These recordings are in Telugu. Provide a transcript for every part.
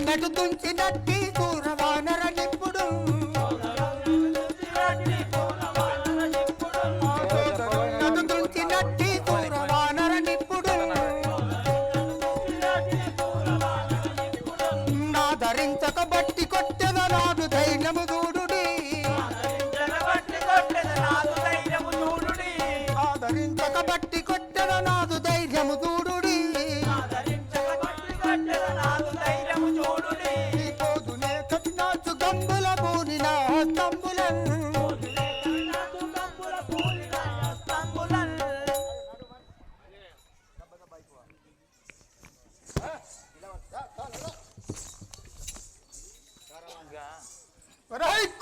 నటు తుంచినట్టి దూరవానర నిప్పుడు నటు తుంచినట్టి దూరవానర నిప్పుడు నా ధరించక బట్టి కొట్టెద నాడు ధైర్యము దూడుడి ఆదరించక బట్టి కొట్టెద నాదు ధైర్యము దూడుడి పోదునే కట్టినాచు గంబుల పూనిన స్తంభులన్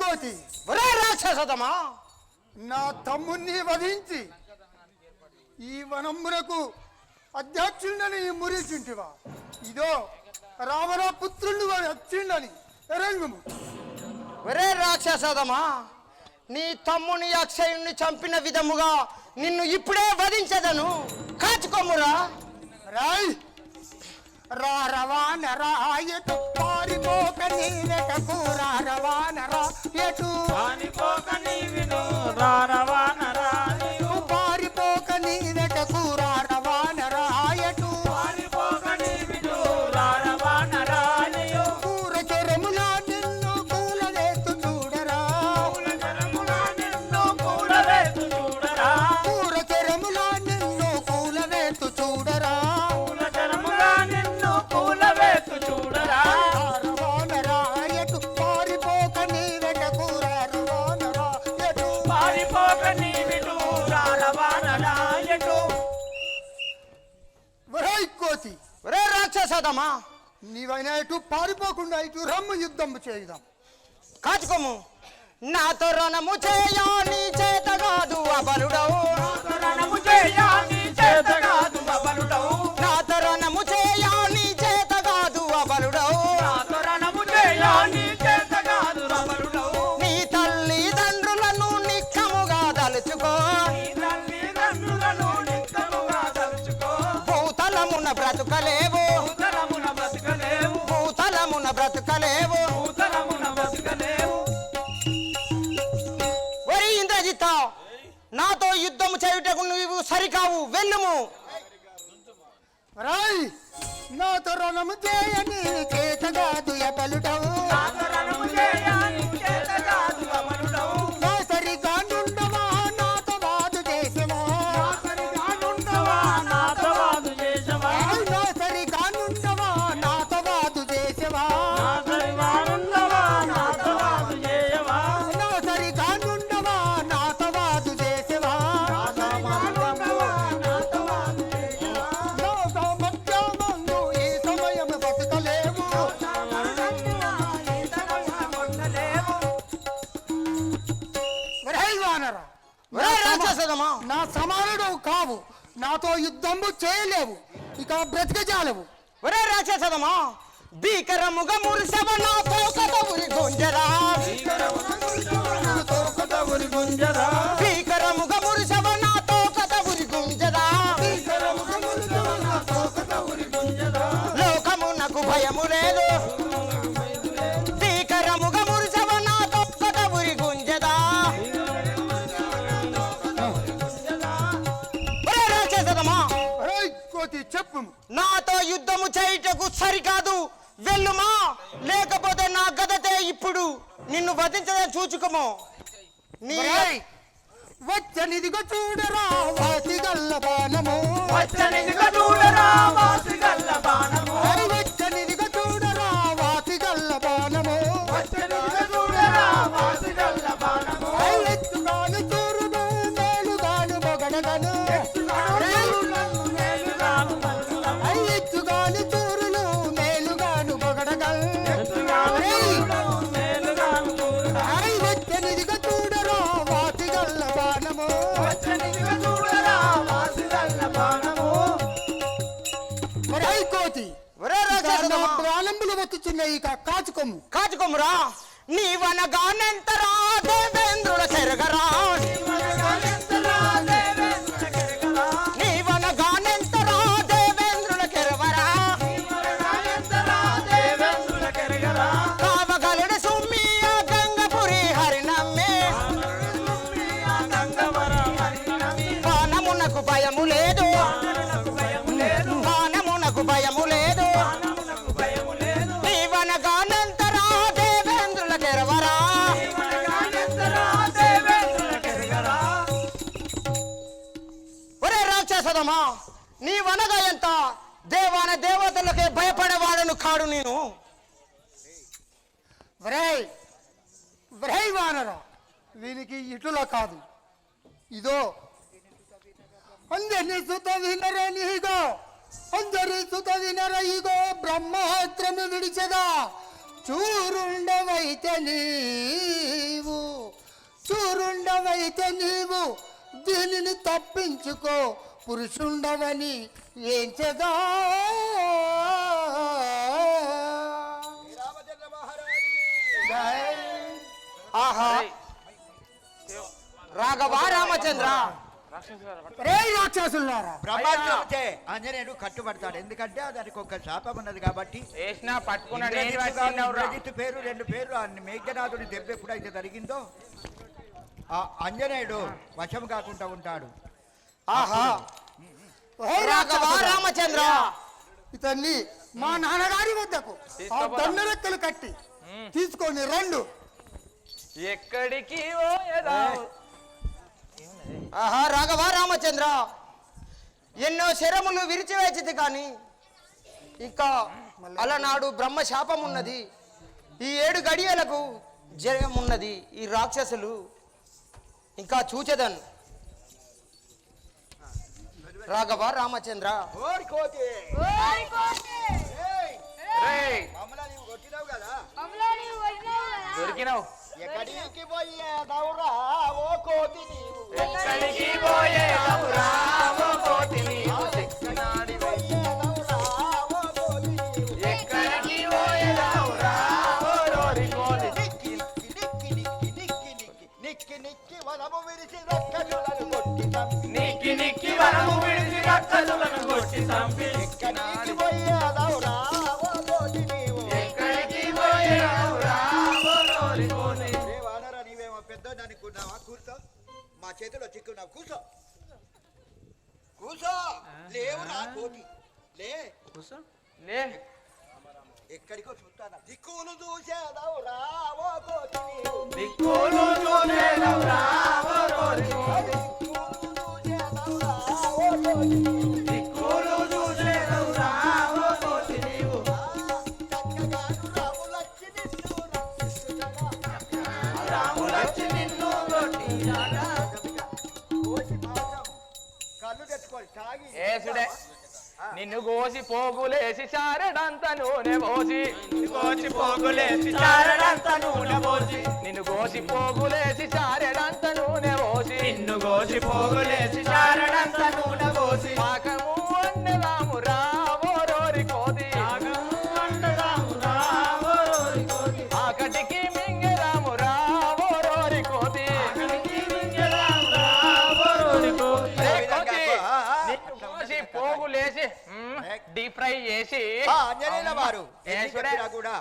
కోతి ఒరే రాక్షసదమా, నా తమ్ముణ్ణి వధించి ఈ వనమునకు అధ్యక్షుండని మురిచింటివా? ఇదో రావణ పుత్రుడు వచ్చిండని రంగుము. ఒరే రాక్షసదమా, నీ తమ్ముని అక్షయుణ్ణి చంపిన విధముగా నిన్ను ఇప్పుడే వధించదను, కాచుకోమురా. రాయ్ రవాన రాయటు పారిపోక నీవెటకు రవాన రాయటు పారిపోక నీవెటకు రవాన రాయటు కూర చెరములా నిన్ను కూలవేత్తు చూడరా కూర చెరములా నిన్ను కూలవేత్తు చూడరా ఒరే రాక్షసదమా, నీవైనా ఇటు పారిపోకుండా ఇటు రమ్ము యుద్ధం చేద్దాం. కాచుకోము. నాతో రణము చేయా నీ చేత కాదు అబలుడవు, నాతో రణము చేయా నీ చేత కాదు అబలుడవు. నీ తల్లిదండ్రులను నిక్కముగా తలుచుకో, భూతలమున బ్రతుకలేవు, భూతలమున బ్రతుకలేవు. ఒరి ఇంద్రజిత్, నాతో యుద్ధము చేయుటకు నువ్వు సరికావు, వెళ్ళుము. రాయ్ నాతో రణము చేయని చేతగాదు ఎబలుడవు, నా సరిగా నుండవా నాతో వాదు చేసేవా, నా సరిగా నుండవా నాతో వాదు చేసేవా, నా సామర్థ్యమందు ఈ సమయం బతకలేవు. నా సమానుడు కావు, నాతో యుద్ధము చేయలేవు, ఇక బ్రతికజాలవు. ఒరే రాక్షసదమా, భీకరముగ మురిసవ నాతో కదవురి గుంజరా, భీకరముగ మురిసవ నాతో కదవురి గుంజరా. లోకమునకు భయము లేదు, భీకరముగ మురిసవ నాతో కదవురి గుంజదా. ఒరే రాక్షసదమా, చెప్పు. నాతో యుద్ధము చేయుటకు సరికాదు, వెళ్ళుమా, లేకపోతే నా గదతే ఇప్పుడు నిన్ను వధించదని చూచుకోము. వచ్చనిదిగో చూడరా వాసిగల్ల బాణము, వచ్చనిదిగో చూడరా వాసిగల్ల బాణము, వచ్చనిదిగో చూడరా వాసిగల్ల బాణము, వచ్చనిదిగో చూడరా వాసిగల్ల బాణము. ఎత్తుగాను చూరును మేలుగాను మొగడగను, ఎత్తుగాను చూరును మేలుగాను మొగడగను. వచ్చనిదిగో చూడరా వాసిగల్ల బాణము, వచ్చనిదిగో చూడరా వాసిగల్ల బాణము. కోతి ప్రాణంబులు వచ్చుచున్నాయి, ఇక కాచుకోము. కాచుకోమురా. నీవనగానెంతరా దేవేంద్రుల చెరగరా, నీవనగానెంతరా దేవేంద్రుల కెరవరా, ప్రమాదమా? నీవనగా ఎంత దేవాన దేవతలకే భయపడేవాడను కాడు నేను. వ్రై వానరా, వీనికి ఇటులా కాదు. ఇదో అందరి సుత వినర నీగో, అందరి సుత వినర ఇగో బ్రహ్మాస్త్రము విడిచదా. చూరుండవైతే నీవు దీనిని తప్పించుకో, పురుషుండవని ఏం చెదా. ఆహా రాఘవా రామచంద్ర, రాక్షసులారా, బ్రహ్మాస్త్రముచే ఆంజనేయుడు కట్టుబడతాడు. ఎందుకంటే దానికి ఒక శాపం ఉన్నది కాబట్టి. ఇంద్రజిత్తు పేరు 2 పేర్లు మేఘనాథుని దెబ్బ ఎప్పుడైతే జరిగిందో ఆ ఆంజనేయుడు వశం కాకుండా ఉంటాడు. ఆహా రాఘవా రామచంద్ర, ఇతన్ని మా నాన్నగారి వద్దకు ఆ దండరెక్కలు కట్టి తీసుకొని రండు. ఎక్కడికి ఆహా రాఘవా రామచంద్ర, ఎన్నో శరములు విరిచివేచిది కానీ ఇంకా అలనాడు బ్రహ్మశాపం ఉన్నది. ఈ 7 గడియలకు జయం ఉన్నది. ఈ రాక్షసులు ఇంకా చూచెదన్. రాఘవా రామచంద్ర, దొరికినావు. ఎక్కడికి పోయేదవురా ఓ కోతి నీవు, ఎక్కడికి పోయేదవురా ఓ కోతి నీవు, పోయేదవురా ఓ కోతి నీవు, ఎక్కడికి పోయేదవురా ఓ రోరి కోతి. నిక్కి నిక్కి నిక్కి నిక్కి నిక్కి నిక్కి నిక్కి వనము విరిచి రక్కజులను కొట్టి చంపి, నిక్కి నిక్కి వరము విడిచి రక్కసులను కొట్టి చంపి, ఎక్కడికి పోయేదవురా ఓ కోతి నీవు. ఎక్కడికి పోయేదవురా ఓ రోరి కోతి. రే వానరా, నీవేమో పెద్దోడు అనుకున్నావా? కూర్చో, మా చేతిలో చిక్కున్నావు. కూర్చో కూర్చో, లేవురా కోతి, లే. లే, ఎక్కడికో చూస్తానా, దిక్కులు చూసేదవురా ఓ కోతి నీవు, దిక్కులు చూసేదవురా ఓ రోరి కోతి, దిక్కులు చూసేదవురా ఓ కోతి నీవు. దిక్కులు చూసేదవురా ఓ కోతి నీవు. చక్కగాను రాములచ్చి నిన్ను రక్షించుటగా, రాములచ్చి నిన్ను కొట్టినాడా. కోసి మాత్రం కళ్ళు తెచ్చుకోవాలి తాగి. ఏసుడే నిన్ను గోసి పోగులేసి చారడంత నూనె పోసి, గోసి పోగులేసి చారడంత నూనె పోసి, నిన్ను గోసి పోగులేసి చారడంత నూనె పోసి, నిన్ను గోసి పోగులేసి చారడంత నూనె పోసి, పాకము వండదాము రావో రోరి కోతి, పాకము వండదాము రావో రోరి కోతి, ఆకటికి మింగదాము రావో రోరి కోతి, ఆకటికి మింగదాము రావో రోరి కోతి. పోగులేసి డీప్ ఫ్రై చేసి ఆంజనేయుల వారు ఎన్ని ఏసుడే. చెప్పినా కూడా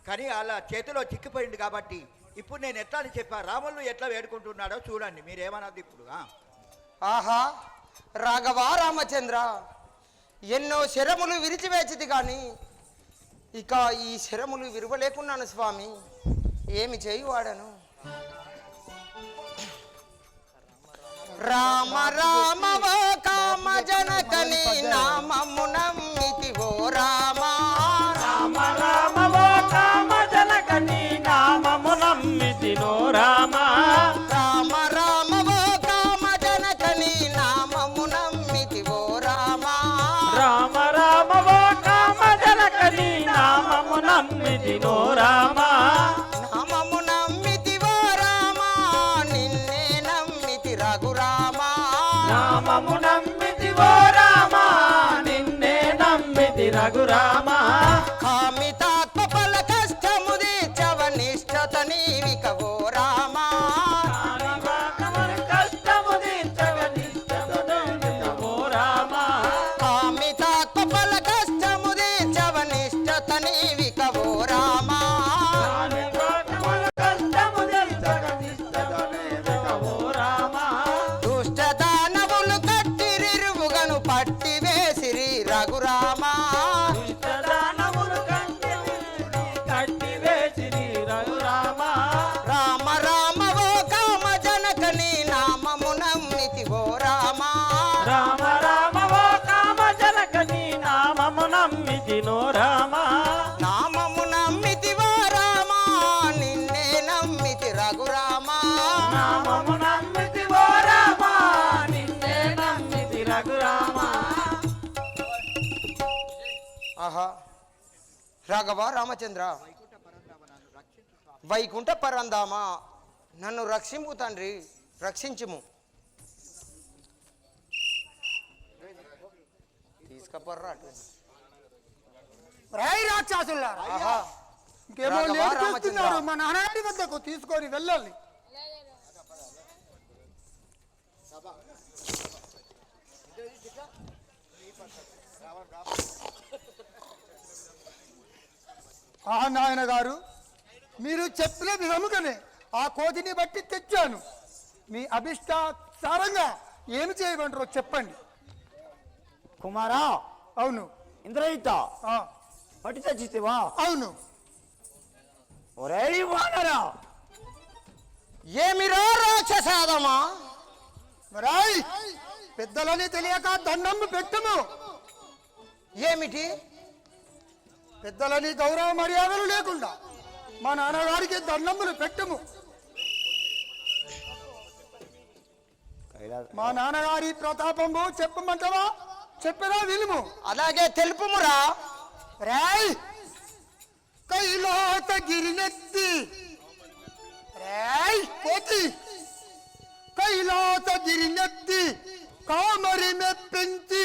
కానీ అలా చేతిలో చిక్కిపోయింది కాబట్టి ఇప్పుడు నేను ఎట్లా అని చెప్పా, రాములు ఎట్లా వేడుకుంటున్నాడో చూడండి, మీరేమన్నది ఇప్పుడు. ఆహా రాఘవా రామచంద్ర, ఎన్నో శరములు విరిచివేచిది కానీ ఇక ఈ శరములు విరువలేకున్నాను స్వామి. ఏమి చేయువాడను? రామ రామ ఓ కామ జనకని నామము నమ్మితి ఓ రామ. రామ రామ ఓ కామ జనకని నామము నమ్మితినో రామ. రామ రామ ఓ కామ జనకని నామము నమ్మితి ఓ రామ. రామ రామ ఓ కామ జనకని నామము నమ్మితినో రామ. నామము నమ్మితి ఓ రామ, నిన్నే నమ్మితి రఘురామ. నామము నమ్మితి ఓ రామ, నిన్నే నమ్మితి రఘురామ. కామితాత్మ ఫల కష్టము దీర్చవ నిష్ఠత నీవిక ఓ రామ. కష్టము తీర్చవ నిష్ఠతో ఓ రామ. కామితాత్మ ఫల కష్టము దీర్చవ నిష్ఠత నీవిక ఓ రామ. కష్టము తీర్చవ నిష్ఠతో ఓ రామ. దుష్ట దానవులు కట్టిరిరువుగను పట్టి వేసిరి రఘురామ. దుష్టదానవులు కట్టి వేసిరి రఘురామ. రామ రామ ఓ కామ జనకని నామము నమ్మితి ఓ రామ. రామ రక్షించినో రామా నామము నమ్మితివా రామా నిన్నే నమ్మితి రఘురామా నామము నమ్మితివో రామా నిన్నే నమ్మితి రఘురామా ఆహా రాఘవ రామచంద్ర వైకుంఠ పరందామా నన్ను రక్షింపు తండ్రి రక్షించుము తీసుకపోర్రా అటు. రాయి రాక్షసులారా ఆహా ఇంకేమో రాఘవ, లేట్ రామచంద్ర. చేస్తున్నారు మా నాన్నగారి వద్దకు తీసుకొని వెళ్ళాలి నాయన గారు మీరు చెప్పిన విధముగానే ఆ కోతిని బట్టి తెచ్చాను మీ అభిష్టాసారంగా ఏమి చేయమంటారో చెప్పండి కుమారా అవును ఇంద్రజిత ఆ, పట్టి తెచ్చితివా అవును ఒరే వానరా ఏమిరా రాక్షసాదమా రాయ్ పెద్దలని తెలియక దండము పెట్టము ఏమిటి పెద్దలని గౌరవ మర్యాదలు లేకుండా మా నాన్నగారికి దండములు పెట్టము మా నాన్నగారి ప్రతాపము చెప్పమంటావా చెప్పరా విలుము అలాగే తెలుపుమురా రాయ్ కైలాస గిరినెత్తి రాయ్ కోతి కైలాస గిరినెత్తి కామరి మెప్పించి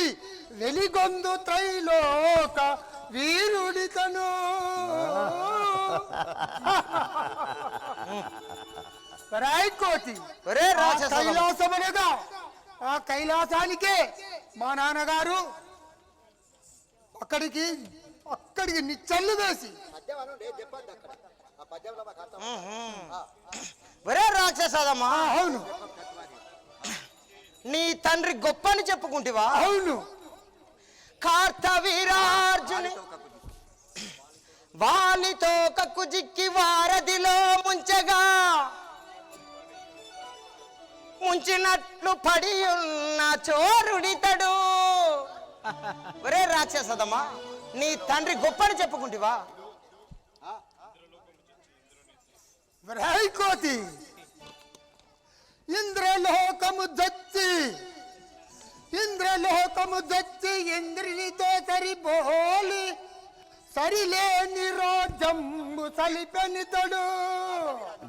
వెలిగొందు త్రైలోక వీరుడితను రాయ్ కోతి ఒరే ఆ రాక్షసాదమా కైలాసమనగా ఆ కైలాసానికే మా నాన్నగారు అక్కడికి నిచ్చల్లు వేసి ఒరే రాక్షసాదమా అవును నీ తండ్రి గొప్పని చెప్పుకుంటివా అవును కార్తవీరార్జుని వానితో కక్కు జిక్కి వారధిలో ముంచగా ముంచినట్లు పడి ఉన్న చోరుడితడు ఒరే రాక్షసదమా నీ తండ్రి గొప్పని చెప్పుకుంటివా రాయ్ కోతి ఇంద్రలోకము దచ్చి ఇంద్రునితో సరిపోలి సరిలేని రోజంబు సలిపెనితడు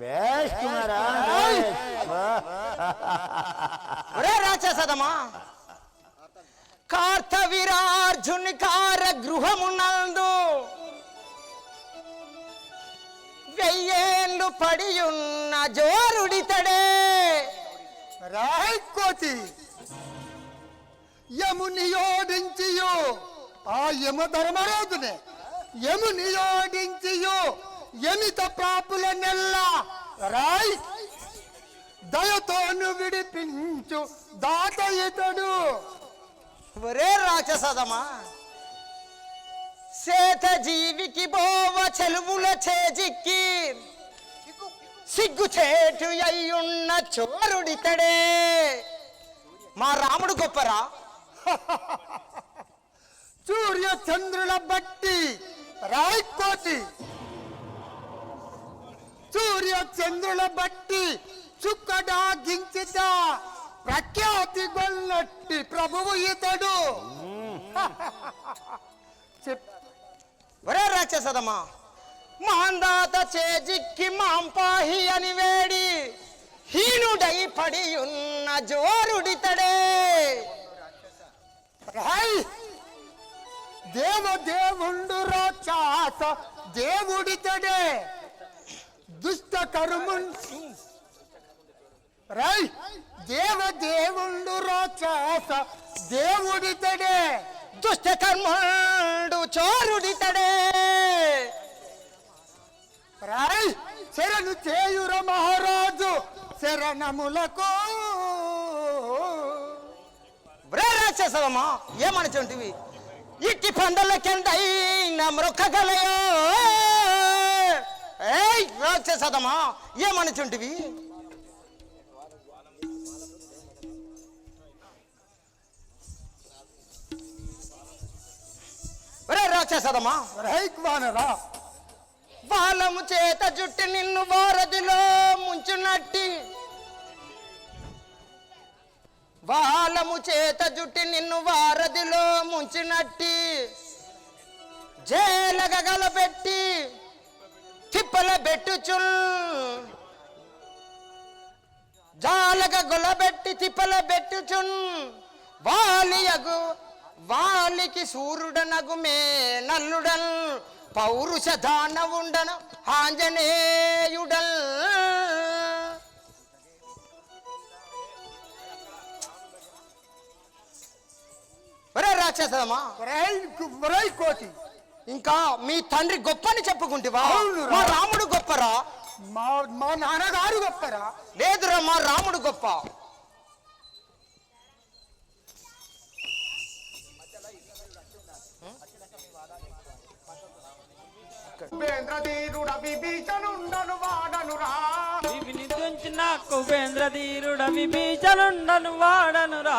బేష్ కుమారా ఒరే రాక్షసదమా కార్తవీరార్జుని కారగృహమునందు 1000 ఏళ్ళు పడియున్న జోరుడితడే రాయ్ కోతి యముని యోడించియో ఆ యమ ధర్మరాజునే యముని యోడించియో యమిత పాపుల నెల్ల రాయ్ దయతోను విడిపించు దాత ఇతడు ఒరే రాక్షసదమా సేత జీవికి బోవ చెలువుల చేజిక్కి సిగ్గు చేటు అయ్యున్న చోరుడితడే మా రాముడు గొప్పరా సూర్య చంద్రుల బట్టి రాయ్ కోతి సూర్య చంద్రుల బట్టి చుక్కడాగించిత ప్రఖ్యాతి గొల్లట్టి ప్రభువు ఇతడు ఒరే రాక్షసదమా మాందాత చేజిక్కి మాంపాహి అని వేడి హీనుడై పడి ఉన్న జోరుడితడే రాయ్ దేవదేవుండు రాక్షస దేవుడితడే దుష్ట కర్మున్ రాయ్ దేవదేవుండు రాక్షస దేవుడితడే దుష్ట కర్ముడు చోరుడితడే రాయ్ శరణు చేయుర మహారాజు శరణములకు ఒరే రాక్షసదమా ఏమనుచుంటివి ఇట్టి పందలకెండైన మృఖగలయో ఏయ్ రాక్షసదమా ఏమనుచుంటివి ఒరే రాక్షసదమా, వానరా వాళ్ళము చేత జుట్టి నిన్ను వారధిలో ముంచునట్టి, వాళ్ళము చేత జుట్టి నిన్ను వారధిలో ముంచినట్టి, జేలగ గలబెట్టి తిప్పల బెట్టుచుల్, జాలగ గొలబెట్టి తిప్పల బెట్టుచున్, వాలికి సూర్యుడనగు మే నల్లుడన్, పౌరుష దానవుండను ఆంజనేయుడల్. ఒరే రాక్షసమా, కోతి ఇంకా మీ తండ్రి గొప్పని చెప్పుకుంటివా? అవునురా. మా రాముడు గొప్పరా? మా నాన్నగారు గొప్పరా? లేదురా, మా రాముడు గొప్ప. కుబేంద్రధీరుడ విభీషణుండను వాడనురా, విధిని దృంచిన కుబేంద్రధీరుడ విభీషణుండను వాడనురా,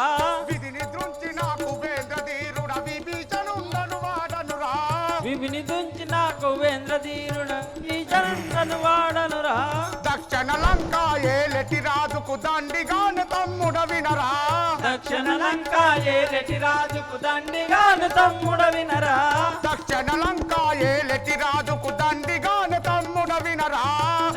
విధిని దృంచిన కుబేంద్రధీరుడ విభీషణుండను వాడనురా, విధిని దృంచిన కుబేంద్రధీరుడ విభీషణుండను వాడనురా, దక్షిణ లంక ఏలటి రాజుకు దండిగాను తమ్ముడ వినరా, దక్షిణ లంక ఏలటి రాజుకు దండిగాను తమ్ముడ వినరా, దక్షిణ లంక ఏలటి రాజుకు దండిగాను తమ్ముడ వినరా,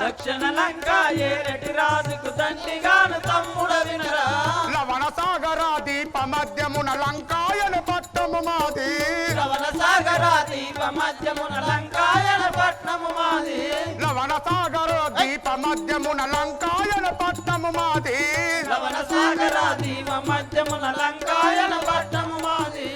దక్షిణ లంక ఏలటి రాజుకు దండిగాను తమ్ముడ వినరా, లవణ సాగర దీప మధ్యమున లంకాయన పట్టము మాది, లవణ సాగర దీప మధ్యమున లంకాయన పట్నము మాది, లవణ సాగర దీప మధ్యమున లంకాయన పట్టము మాది, లవణ సాగర దీప మధ్యమున లంకాయన పట్నము మాది,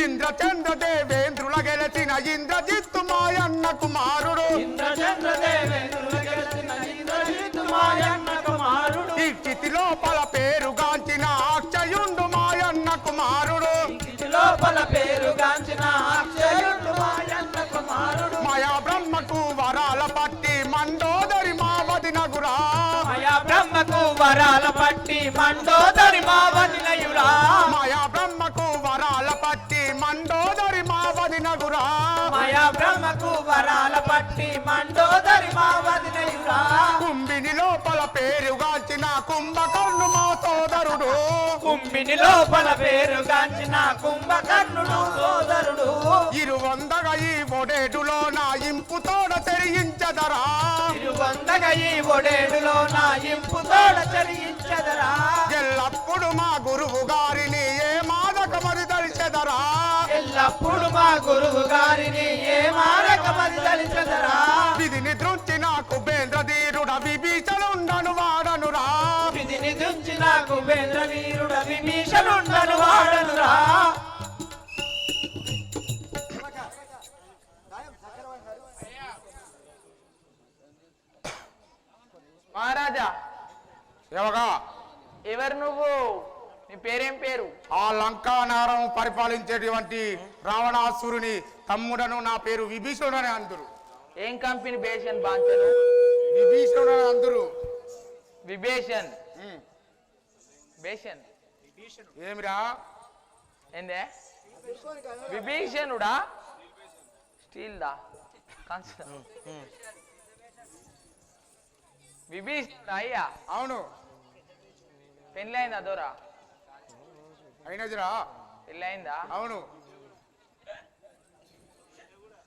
ఇంద్రచంద్ర దేవేంద్రుల గెలిచిన ఇంద్రజిత్తు మాయన్న కుమారుడు, ఇంద్రచంద్ర దేవేంద్రుల గెలిచిన ఇంద్రజిత్తు మాయన్న కుమారుడు, ఈ స్థితి లోపల పేరుగాంచిన అక్షయుండు మాయన్న కుమారుడు, ఇంటి లోపల పేరుగాంచిన అక్షయుడు మాయన్న కుమారుడు, మాయా బ్రహ్మకు వరాల పట్టి మండోదరి మావది నగురా, మాయా బ్రహ్మకు వరాల పట్టి మండోదరి మావదినయురా, మాయా బ్రహ్మకు వరాల పట్టి మండోదరి మావది నగురా, మాయా బ్రహ్మకు వరాల పట్టి మండోదరి మావదినయురా, కుంభిని లోపల పేరుగాంచిన కుంభకర్ణు మా సోదరుడు, కుంభిని లోపల పేరుగాంచిన కుంభకర్ణుడు సోదరుడు, ఇరువందగ ఈ ఒడేడులో నా ఇంపుతోడ తెరించదరా, తిరువందగ ఈ ఒడేడులో నా ఇంపు తోడ చరించదరా, ఎల్లప్పుడు మా గురువు గారిని ఏ మాదకమది దలిచెదరా, ఎల్లప్పుడు మా గురువు గారిని ఏ మారకమది తలిచెదరా, విధిని దృంచిన కుబేంద్రధీరుడ విభీషణుండను వాడనురా, విధిని దుంచిన కుబేంద్ర వీరుడ విభీషణుండను వాడనురా, మహారాజా ఏవగా ఎవరు నువ్వు? నీ పేరేం పేరు? ఆ లంకానారం పరిపాలించేటువంటి రావణాసురుని తమ్ముడను, నా పేరు విభీషణుడు అని అందరు. ఏం కంపెనీ బేషన్ బాంచను? విభీషణుడు అని అందరు. విభేషన్ బేషన్ ఏమిరా? ఏందే విభీషణుడా? స్టీల్ దా విభీషణ అయ్యా? అవును, పెళ్ళైందా దొరా? అయినదిరా. పెళ్ళైందా? అవును.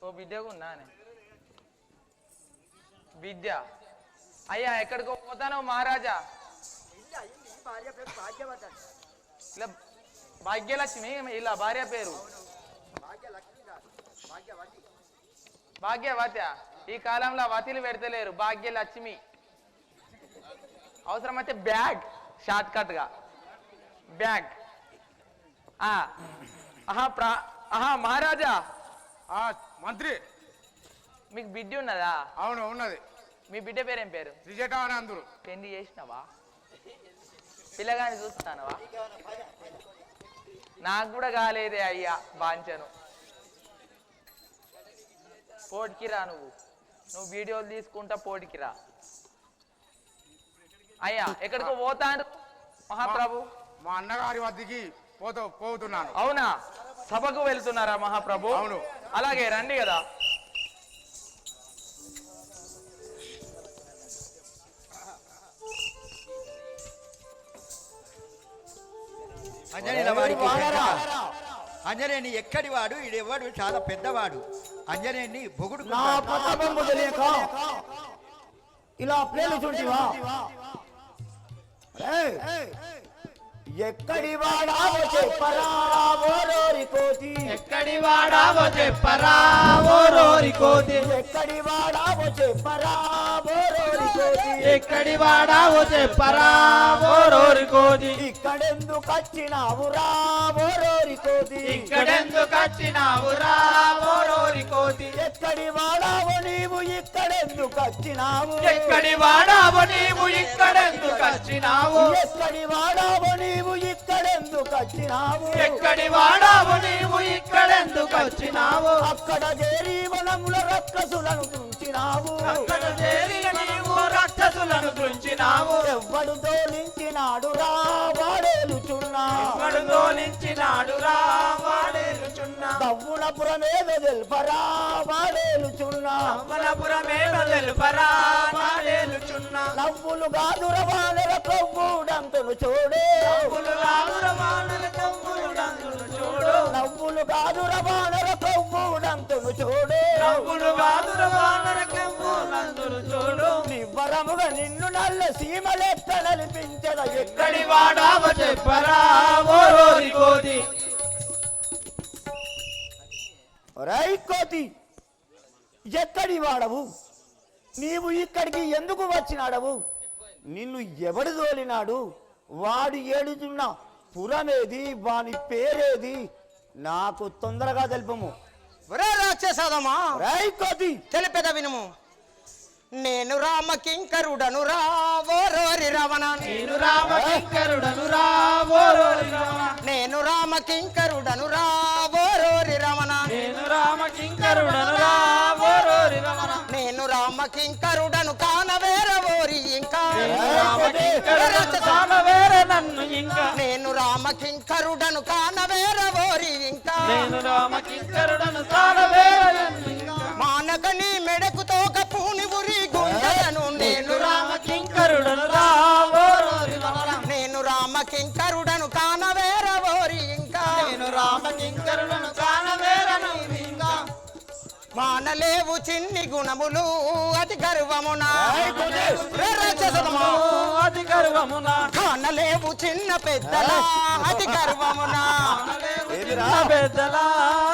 ఓ బిడ్డకు ఉన్నానే బిడ్డ. అయ్యా ఎక్కడికో పోతాను మహారాజా? ఇలా భాగ్యలక్ష్మి ఇలా భార్య పేరు భాగ్యవత. ఈ కాలంలో వతిలు పెడతలేరు, భాగ్యలక్ష్మి. అవసరమైతే బ్యాగ్, షార్ట్ కట్ గా బ్యాగ్. మహారాజా ఆ మంత్రి. మీకు బిడ్డ ఉన్నదా? అవును ఉన్నది. మీ బిడ్డ పేరేం పేరు? రిజట అని అందరు. పెళ్లి చేసినవా? పిల్లగాని చూస్తున్నావా? నాకు కూడా కాలేదే అయ్యా బాంచను. పోటీకిరా నువ్వు వీడియోలు తీసుకుంటా పోటీకిరా. అయ్యా ఎక్కడికో పోతాను మహాప్రభు? మా అన్నగారి వద్దకి పోతున్నాను. అవునా? సభకు వెళ్తున్నారా మహాప్రభు? అవును. అలాగే రండి కదా. అంజనేయుల వారికి అంజనేయుని ఎక్కడి వాడు ఈడెవ్వడు చాలా పెద్దవాడు. అంజనేయుని బొగుడు నా ప్రతాపము తెలియక ఇలా ప్లేలు చూంటివా? ఎక్కడి వాడావో చెప్పరా ఓరోరి కోతి, ఎక్కడి వాడావో చెప్పరా ఓరోరి కోతి, ఎక్కడి వాడావో చెప్పరా ఓరోరి కోతి, ఎక్కడి వాడావో చెప్పరా ఓరోరి కోతి, ఇక్కడెందుకు వచ్చినావురా ఓరోరి కోతి, ఇక్కడెందుకు వచ్చినావురా ఓరోరి కోతి, ఎక్కడి వాడావో నీవు ఇక్కడెందుకు వచ్చినావు, ఎక్కడి వాడావో నీవు ఇక్కడెందుకు వచ్చినావు, ఎక్కడి వాడావో నీవు ఇక్కడెందుకు వచ్చినావు, ఎక్కడి వాడావో నీవు ఇక్కడెందుకు వచ్చినావు, అక్కడ చేరి వనముల రక్కసులను ఉంచినావు, అక్కడ చేరి నీవు రాక్షసులను దృంచినావు, ఎవ్వడు తోలించినాడు రా వాడేలుచున్నా, ఎవ్వడు దోలించినాడు రా వాడేలుచున్నా, దవ్వునపురమేదో తెల్పరా వాడేలుచున్నా, అమలపురమేమో తెలుపరా వాడేలుచున్నా, నవ్వులు గాదుర వానర కొవ్వుడంతులు చూడే, నవ్వులు రాముల వానర కొవ్వుడంతులు చూడు, నవ్వులు గాదుర వానర కొవ్వుడంతులు చూడే, నవ్వులు వాదుర వానర కొవ్వుడంతులు చూడు, నివ్వరముగా నిన్ను నల్ల సీమలెక్క నలిపించద ఎక్కడి వాడావో చెప్పరా ఓరోరి కోతి, రై కోతి ఎక్కడి వాడవు, నీవు ఇక్కడికి ఎందుకు వచ్చినాడవు, నిన్ను ఎవడు తోలినాడు, వాడు ఏడుచున్న పురమేది, వాని పేరేది, నాకు తొందరగా తెలుపము. ఒరే రాక్షసదమా, రై కోతి తెలిపేద వినుము. నేను రామకింకరుడను రా ఓరోరి రమణ, నేను రామకింకరుడను రా ఓరోరి రమణ, నేను రామకింకరుడను రా ఓరోరి రమణ, నేను రామకింకరుడను రా ఓరోరి రమణ, నేను రామకింకరుడను కానవేరవోరి ఇంకా, రామకింకరుడను కానవేరే నన్ను ఇంకా, నేను రామకింకరుడను కానవేరవోరి ఇంకా, నేను రామకింకరుడను కానవేరే నన్ను ఇంకా, మానక నీ మెడకు తోక పూని ఉరి గుండెలను నేను రామకింకరుడను రా ఓరోరి రమణ, నేను రామకింకరుడను కానవేరవోరి ఇంకా, నేను రామకింకరుడను కానవేరే నన్ను ఇంకా, మానలేవు చిన్ని గుణములు అతి గర్వమునా, రే రాక్షసదమా, అతి గర్వమున కానలేవు చిన్న పెద్దల అతి గర్వమునా, పెద్దల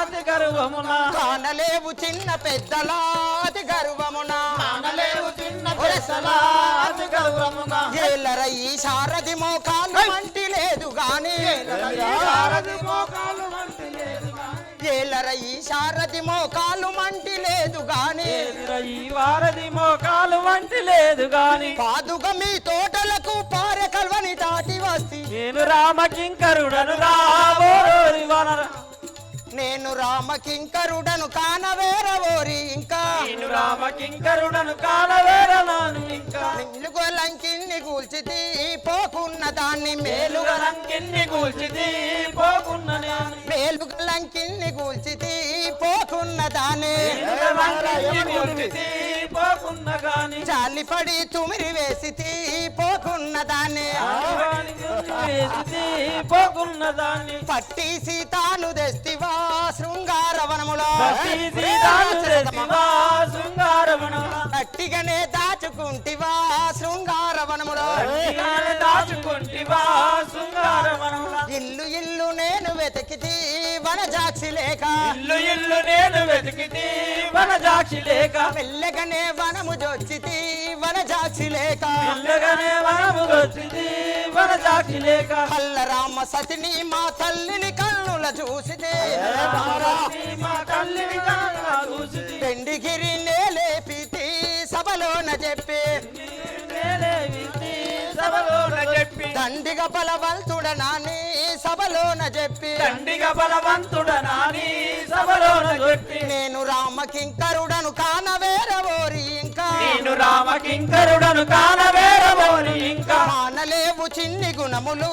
అతి గర్వమున కానలేవు చిన్న పెద్దల అతి గర్వమునా, కానలేవు చిన్న పెద్దల అతి గర్వమున, ఏలర ఈ సారథి మోకాలు మంటి లేదు గాని, సారథి మోకాలు వంటి లేదు ఏలర ఈ సారథి మోకాలు మంటి లేదు గాని, ఈ వారధి మోకాలు వంటి లేదు గాని, పాదుగా మీ తోటలకు పారె కల్వని దాటి వస్తి, నేను రామకింకరుడను రా ఓరోరి వనర, నేను రామకింకరుడను కానవేరవోరి ఇంకా, నేను రామకింకరుడను కానవేరే నాను ఇంకా, నిన్నుగో లంకిని కూల్చితి పోకున్న దాన్ని మేలుగా, లంకిన్ని కూల్చితి పోకున్న నేను, మేలుగా లంకిని కూల్చితి పోకున్న దాన్ని, లంకిన్ని కూల్చితి పోకున్న గాని, జాలిపడి తుమిరి వేసితి పోకున్న దాన్ని, వేసితి పోకున్న దాన్ని, పట్టి సీతాను తెస్తివా శృంగారవనములో, గట్టిగానే దాచుకుంటివా శృంగారవనములో, దాచుకుంటివా శృంగారవనముల, ఇల్లు ఇల్లు నేను వెతికితి వనజాక్షి లేక, ఇల్లు ఇల్లు నేను వెతికితి వనజాక్షి లేక, మెల్లగానే వనము జొచ్చితి వనజాక్షి లేక, మెల్లగానే వనము వచ్చింది వనజాక్షి లేక, కల్లరామ సతిని మా తల్లిని కన్నుల చూసితే, మా తల్లిని కళ్ళ చూసితి, పెండిగిరి నేలేపితి సభలోన చెప్పి, నేలేవితి సభలోన చెప్పి, దండిగ బలవంతుడనాని సభలోన చెప్పి, దండిగా బలవంతుడనాని సభలోన చెప్పి, నేను రామకింకరుడను కానవేరవోరి ఇంకా, నేను రామకింకరుడను కానవేరవోని ఇంకా, మానలేవు చిన్ని గుణములు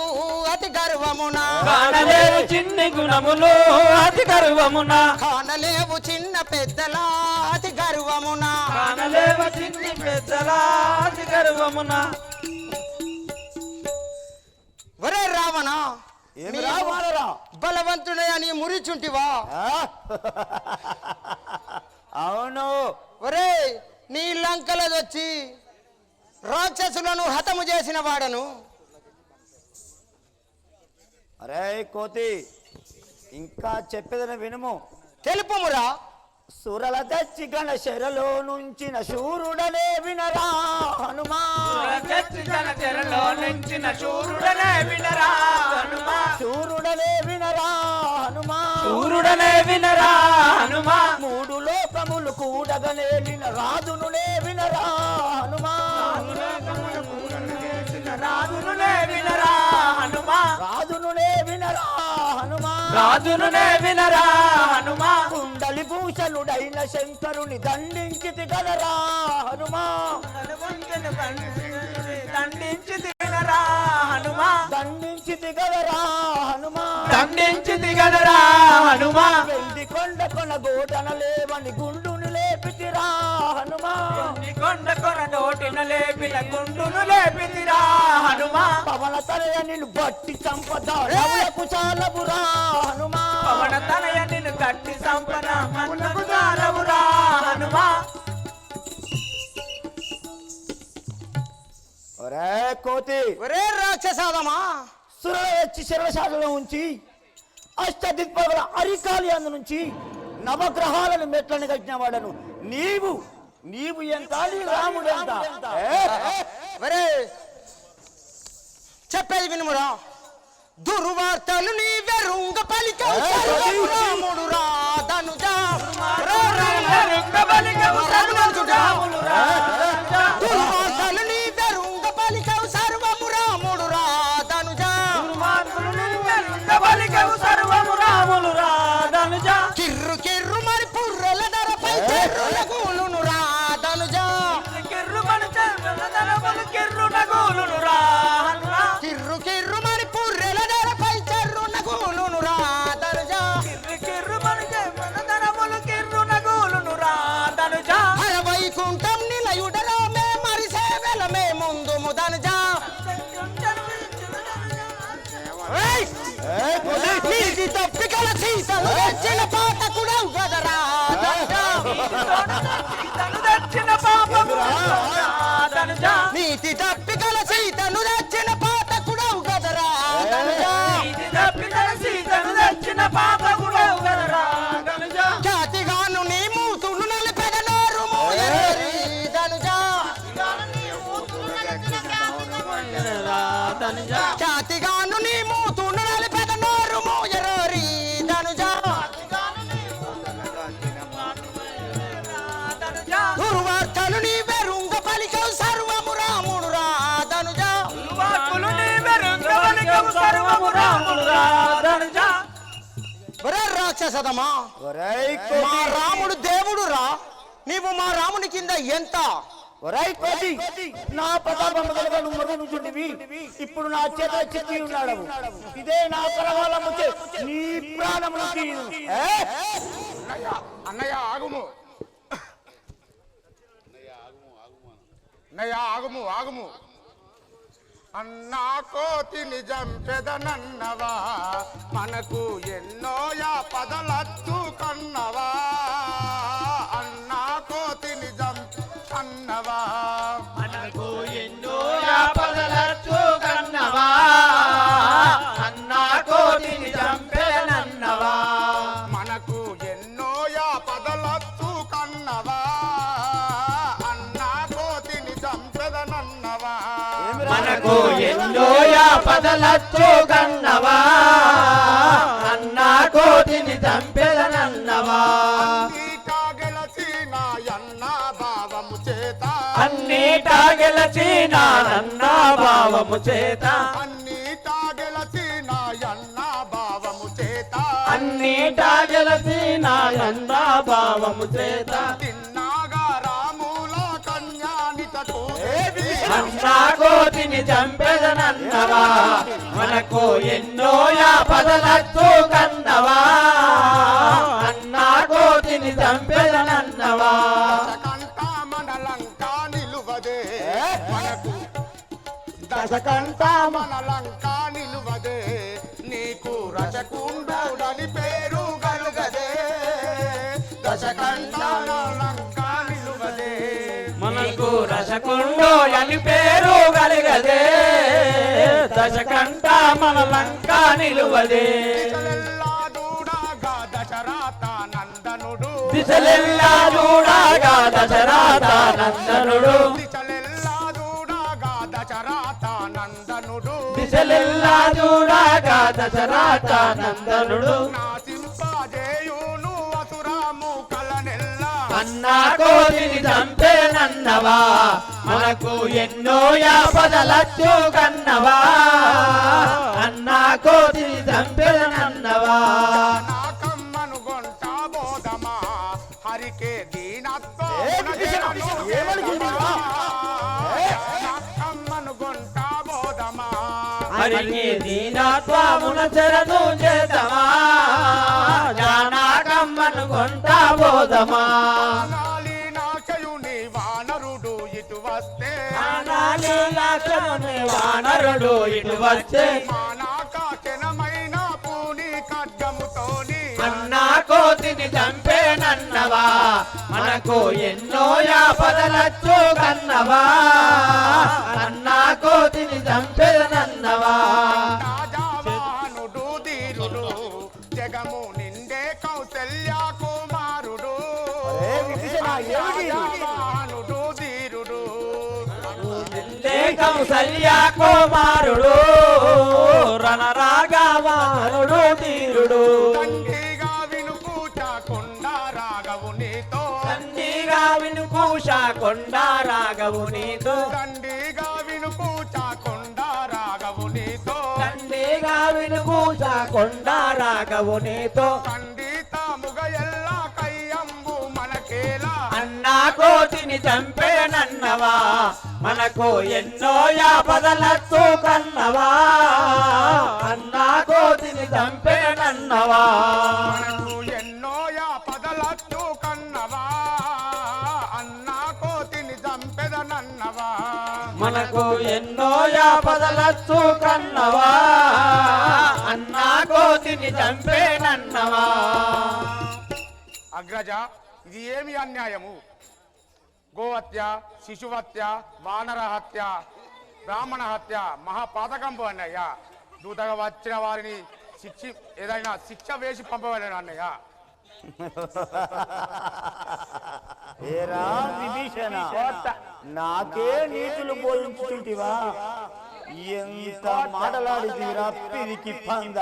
అతి గర్వం గర్వమున కానలేవు చిన్ని గుణములు అతి గర్వమున కానలేవు చిన్న పెద్దల అతి గర్వమున కానలేవు చిన్ని పెద్దల అతి గర్వమున ఒరే రావణ ఏమి రావాలరా బలవంతుడే అని మురిచుంటివా అవును ఒరే నీ లంకలదొచ్చి రాక్షసులను హతము చేసిన వాడను అరే కోతి ఇంకా చెప్పేదని వినుము తెలుపుమురా సురల తెచ్చి గణ శరలో నుంచిన శూరుడనే వినరా హనుమా చచ్చిన చెరలో నుంచిన శూరుడనే వినరా హనుమా శూరుడనే వినరా హనుమా శూరుడనే వినరా హనుమా మూడు లోకములు కూడగనేలిన రాజునునే వినరా హనుమా రాజునునే వినరా హనుమా రాజునునే వినరా హనుమా రాజునునే వినరా హనుమా కుండలి భూషణుడైన శంకరుని దండించితి గలరా హనుమా దండించి దిగనరా హనుమా దండించితి గలరా హనుమా దండించి దిగనరా హనుమా వెండి కొండ కొన గోడన లేవని గుండును లేపితిరా హనుమా కొండ కొన నోటిన లేపిన గుండును లేపితిరా హనుమా పవన తనయ నిన్ను బట్టి చంపద రవులకు చాలబురా హనుమా పవన తనయ నిన్ను కట్టి సంపద మన్నకు చాలవురా హనుమా ఒరే కోతి ఒరే రాక్షసాదమా సురల వచ్చి శిరశాలలో ఉంచి అష్టదిక్పాల అరికాలి అందు నుంచి నవగ్రహాలను మెట్లను కట్టిన వాడను నీవు ఎంత నీ రాముడు ఎంత ఒరే చెప్పేది వినుమురా దుర్వార్తలు నీ వెరుంగ పలికవు రాముడు రాధనుజా దుర్వార్తలు నీ వెరుంగ పలికవు సర్వము రాముడు రాధనుజా కిర్రు కిర్రు మరి పుర్రెల ధరపై చెర్రుల గూలును రాధనుజా కిర్రు కిర్రు మరి పుర్రెల ధరపై చెర్రున గూలును రాధనుజా వైకుంఠం నిలయుడలో మే మరి సేవల మే ముందు ముదనుజా నీతి తప్పికల సీతలు తెచ్చిన పాతకుడవు గదరా నీతి తప్పికల సీతను తెచ్చిన పాతకుడవు గదరా జాతిగాను నీ మూతులు నలిపెద నోరు మోయరి ధనుజా జాతిగాను నీ మూతులు నలిపెద నోరు మోయరి ధనుజా దుర్వార్తలు నీ వెరుంగ పలికవు సర్వము రాముడు రాధనుజా ఒరే రాక్షసదమా మా రాముడు దేవుడు రా నీవు మా రాముని కింద ఎంత ఒరై కోతి నా ప్రతాపం గలగా నువ్వు మరుగునుచుండివి ఇప్పుడు నా చేత చిక్కి ఉన్నాడు ఇదే నా కరవాలము నీ ప్రాణమును తీయు అన్నయ్య ఆగుము అన్నయ్య ఆగుము ఆగుము అన్నా కోతి నిజం పెదనన్నవా మనకు ఎన్నో పదలత్తు కన్నవా అన్నా కోతి నిజం అన్నవా మనకు ఎన్నో పదలచ్చు కన్నవా అన్నా కోటిని చంపెనన్నవా మనకు ఎన్నో పదలత్తు కన్నవా అన్నా కోతిని చంపెదనన్నవా మనకు ఎన్నో పదలచ్చు కన్నవా అన్నా కోటిని చంపెదనన్నవా అన్నీటా గెలచిన అన్న భావము చేత అన్నీటా గెలచిన అన్న భావము చేత అన్నీటా గెలచిన అన్న భావము చేత తిన్నాగా రాముల కన్యానితకు అన్నా కోతిని కోతిని చంపెదనన్నవా మనకు ఎన్నో యాపదలచ్చు కన్నవా అన్నా కోతిని చంపెదనన్నవా మనలంకా నిలువదే మనకు దశకంఠ మనలంకా నిలువదే నీకు రచకుండని పేరు కలుగదే దశకంఠలంకా నిలువదే మనకు రసకుండో అని పేరు కలిగదే దశకంఠ మన లంక నిలువదే దిశలెల్లా దూడగా దశరథ నందనుడు దిశలెల్లా చూడగా దశరథ నందనుడు దిశలెల్లా దూడగా దశరథ నందనుడు దిశలెల్లా చూడగా దశరథ నందనుడు నాసింపజేయును అసురాము కలనెల్లా అన్నా కోతిని చంపేనన్నవా మనకు ఎన్నో యాపదలచ్చు కన్నవా అన్నా కోతిని చంపేనన్నవా నా కమ్మను గొంట బోధమా హరికే దీనత్వం కమ్మను గొంట బోధమా హరికి దీనత్వమున చరదు చేతమా జానాకమ్మను కొంట బోధమా నాలి నాశయుని వానరుడు ఇటు వస్తే వానరుడు ఇటు వచ్చే మానాకాచనమైన పూని ఖడ్గముతోని అన్నా కోతిని చంపేనన్నవా మనకు ఎన్నో యాపదలచ్చు కన్నవా అన్నా కోతిని చంపేనన్నవా రాజావాహనుడు ధీరుడు జగము నిండే కౌసల్య కుమారుడు రాజావాహనుడు ధీరుడు కౌసల్య కుమారుడు రణరాగవానుడు ధీరుడు తండ్రిగా వినుకూచకుండా రాగవు నీతో తండ్రిగా వినుకూష కొండ రాగవు నీతో తండ్రిగా వినుకూచకుండా రాగవు నీతో తండ్రిగా వినుకూష కొండ రాగవు నీతో తండ్రి తాముగ ఎల్లా కయ్యంబు మనకేలా అన్నా కోతిని చంపేనన్నవా మనకు ఎన్నో యాపదలచ్చు కన్నవా అన్నా కోతిని చంపేనన్నవా మనకు ఎన్నో యాపదలచ్చు కన్నవా అన్నా కోతిని చంపెదనన్నవా మనకు ఎన్నో యాపదలచ్చు కన్నవా అన్నా కోతిని చంపేనన్నవా అగ్రజ ఇది ఏమి అన్యాయము గోహత్య శిశుహత్య వానర హత్య బ్రాహ్మణ హత్య మహాపాతకంపు అన్నయ్య దూతగా వచ్చిన వారిని ఏదైనా శిక్ష వేసి పంపవలేను అన్నయ్య ఏరా విభీషణ నాకే నీతులు బోధించుతుంటివా ఎంత మాటలాడితీరా పిరికి పంద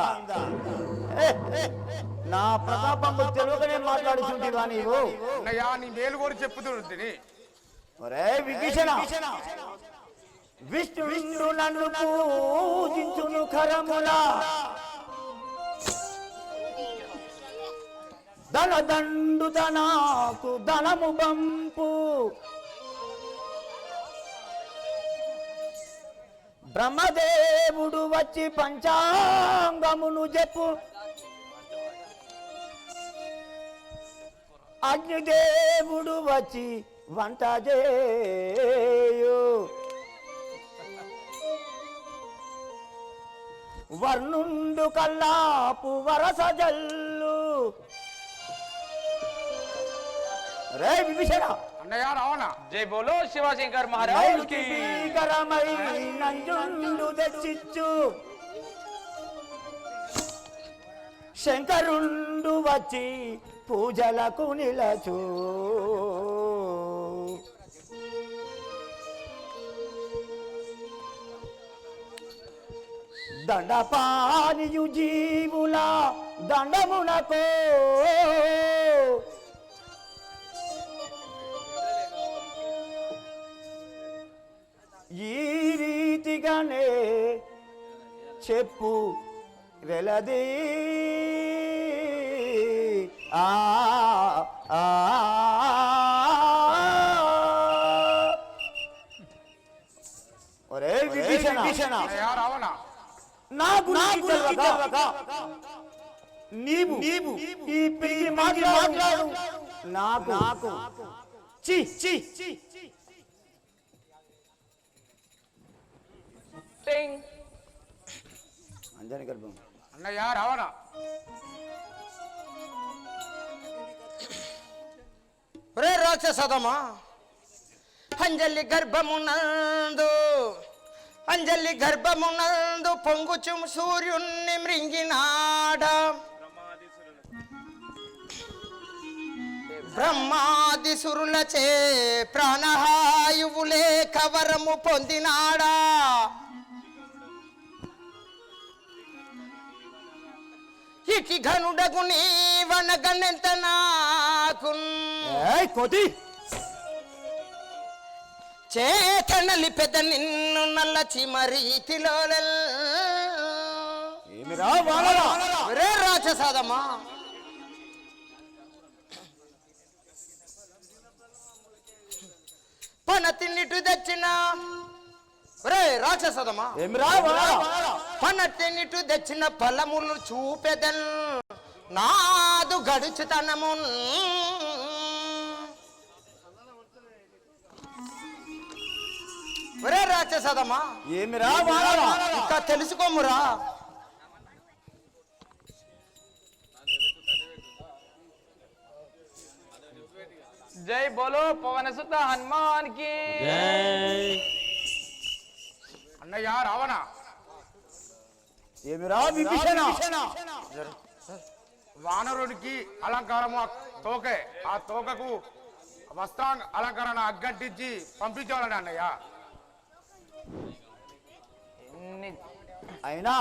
నా ప్రతాపంబు తెలుగునే మాట్లాడుతుంటివా నీవు అన్నయ్య నీ మేలు కూడా చెప్పుతుంది ఒరే విభీషణ విష్ణుడు నన్ను పూజించును కరములా ధనదండు ధనాకు ధనము బంపు బ్రహ్మదేవుడు వచ్చి పంచాంగమును చెప్పు అగ్నిదేవుడు వచ్చి వంట చేయు వర్ణుండు కల్లాపు వరస జల్లు రే విభీషణ అన్నయ్య రావణ జై బోలో శివశంకర్ మహారాజ్ కి భీకరమై నంజుండు తెచ్చిచ్చు శంకరుండు వచ్చి పూజలకు నిలచు దండపానియు జీవుల దండమునకో ఈ రీతిగానే చెప్పు వెలది ఆ ఆ ఒరే విభీషణ అన్నయ్య రావణ నా గురించి తెలియక నీవు ఈ పిరిగి మాట్లాడు నాకు చి చి టింగ్. అంజని గర్భం అన్నయ్య రావణ రే రాక్షసదమా అంజలి గర్భమునందు పొంగుచు సూర్యుణ్ణి మృంగినాడ బ్రహ్మాదిసురులచే ప్రాణహాయువులే కవరము పొందినాడా ఇకి ఘనుడగు నీవనగనెంత నాకు కోతి చేతనలి పెద్ద నిన్ను నల్ల చిమరీతిలో ఏమిరా వానరా రే రాక్షసాదమా పన తిన్నిటు తెచ్చిన రే రాక్షసదమా ఏమిరా వానరా పన తిన్నిటు తెచ్చిన ఫలములు చూపెదన్ నాదు గడుచుతనము ఒరే రాక్షసదమా ఏమిరా వానరా ఇంకా తెలుసుకోమురా జై బోలో పవన సుత హనుమాన్ కి అన్నయ్య రావణ ఏమిరా విభీషణ వానరుడికి అలంకారము ఆ తోకే ఆ తోకకు వస్త్రాంగ అలంకరణ అగ్గంటించి పంపించాలని అన్నయ్య ఎన్ని అయినా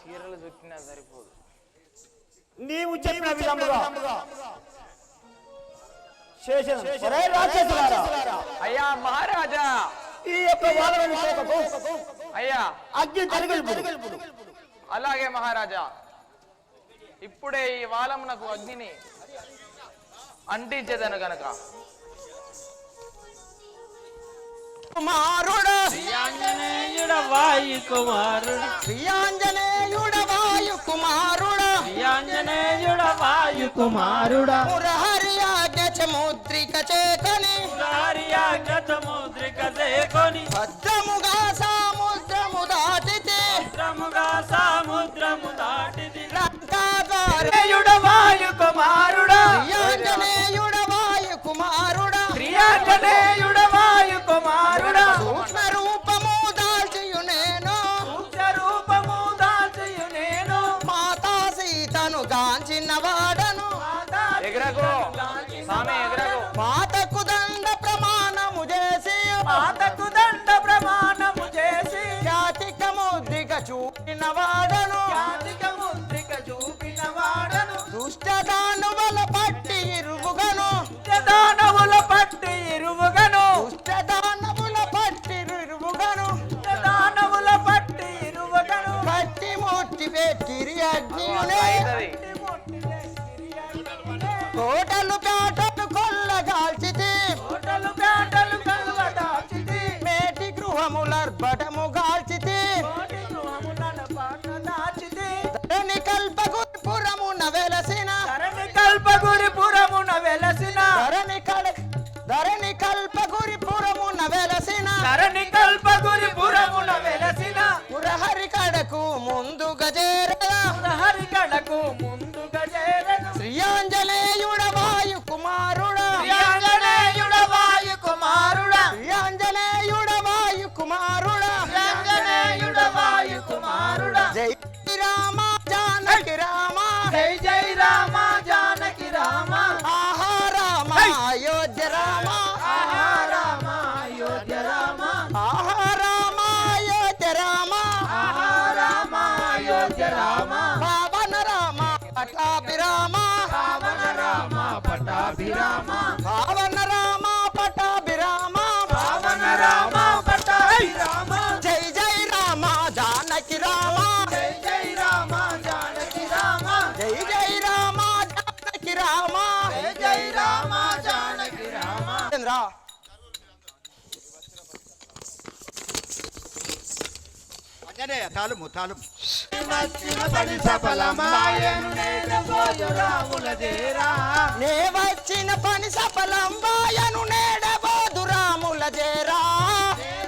చీరలు చుట్టినా సరిపోదు. నీవు చెప్పిన విధముగా చేసేది. ఒరే రాక్షసులారా, అయ్యా మహారాజా, ఈ యొక్క వానరుని తోకకు అయ్యా అగ్ని తరగలుపుడు. అలాగే మహారాజా, ఇప్పుడే ఈ వాలమునకు అగ్నిని అంటించేదను గనక కుమారుడు శ్రీయాంజనేయుడ వాయు కుమారుడు శ్రీయాంజనేయుడ వాయు కుమారుడు శ్రీయాంజనేయుడ వాయు కుమారుడా మురహరి ఆజ్ఞ సముద్రిక చేతని సముద్రిక సేకొని భద్రముగా సముద్రము దాటితే సముద్రము దాటిది లంకాగారుడ వాయు కుమారుడా శ్రీయాంజనేయుడ వాయు కుమారుడు శ్రీయాంజనేయుడ వాయు కుమారుడా సూక్ష్మ రూపము దాల్చియు నేను రూపము దాల్చియు నేను మాతా సీతను గాంచిన వాడను ఎగరకు స్వామి ఎగరకు మాతకు దండ ప్రమాణము చేసి మాతకు దండ ప్రమాణము చేసి జాతిక ముద్రిక చూపిన వాడను జాతిక ముద్రిక చూపిన వాడను దుష్ట దానవుల పట్టి ఇరుగుగను దానవుల పట్టి ఇరువుగను దుష్ట దానవుల పట్టి ఇరుగుగను దానవుల పట్టి ఇరువుగను కట్టి ముట్టి పెట్టిరి అగ్నియునే కోటలు పేటలు కొల్లగాల్చితి కోటలు పేటలు కలువదాచితి మేటి గృహములర్బటము గాల్చితి కోటి గృహములను పాట దాచితి ధరణి కల్పగుపురమున వెలసిన ధరణి కల్పగురిపురమున వెలసిన ధరణి కల్పగురిపురమున వెలసిన ధరణి కల్పగురిపురమున వెలసిన పురహరి కడకు ముందు గజేరద హరికడకు ముందుగా చేరను శ్రీయాంజనేయుడ వాయు కుమారుడా శ్రీయాంజనేయుడ వాయు కుమారుడా శ్రీయాంజనేయుడ వాయు కుమారుడా శ్రీయాంజనేయుడ వాయు కుమారుడా జై రామ జానకి రామ జై జై రామ జానకి రామ ఆహా రామ అయోధ్య రామ ఆహా రామ అయోధ్య రామ ఆహా రామ అయోధ్య రామ ఆహా రామ అయోధ్య రామ పావన రామ పటాభిరామ పావన రామ పటాభిరామ పావన రామ పటాభిరామ పావన రామ పటాభిరామ జై జై రామ జానకి రామ జై జై రామ జానకి రామ జై జై రామ జానకి రామ జై జై రామ జానకి రామ రా అంజనేయ తాళము తాళము పడి సఫలమాయను నేడబోదు రాముల చేరా నే వచ్చిన పని సఫలం బాయను నేడబోదు రాముల చేరా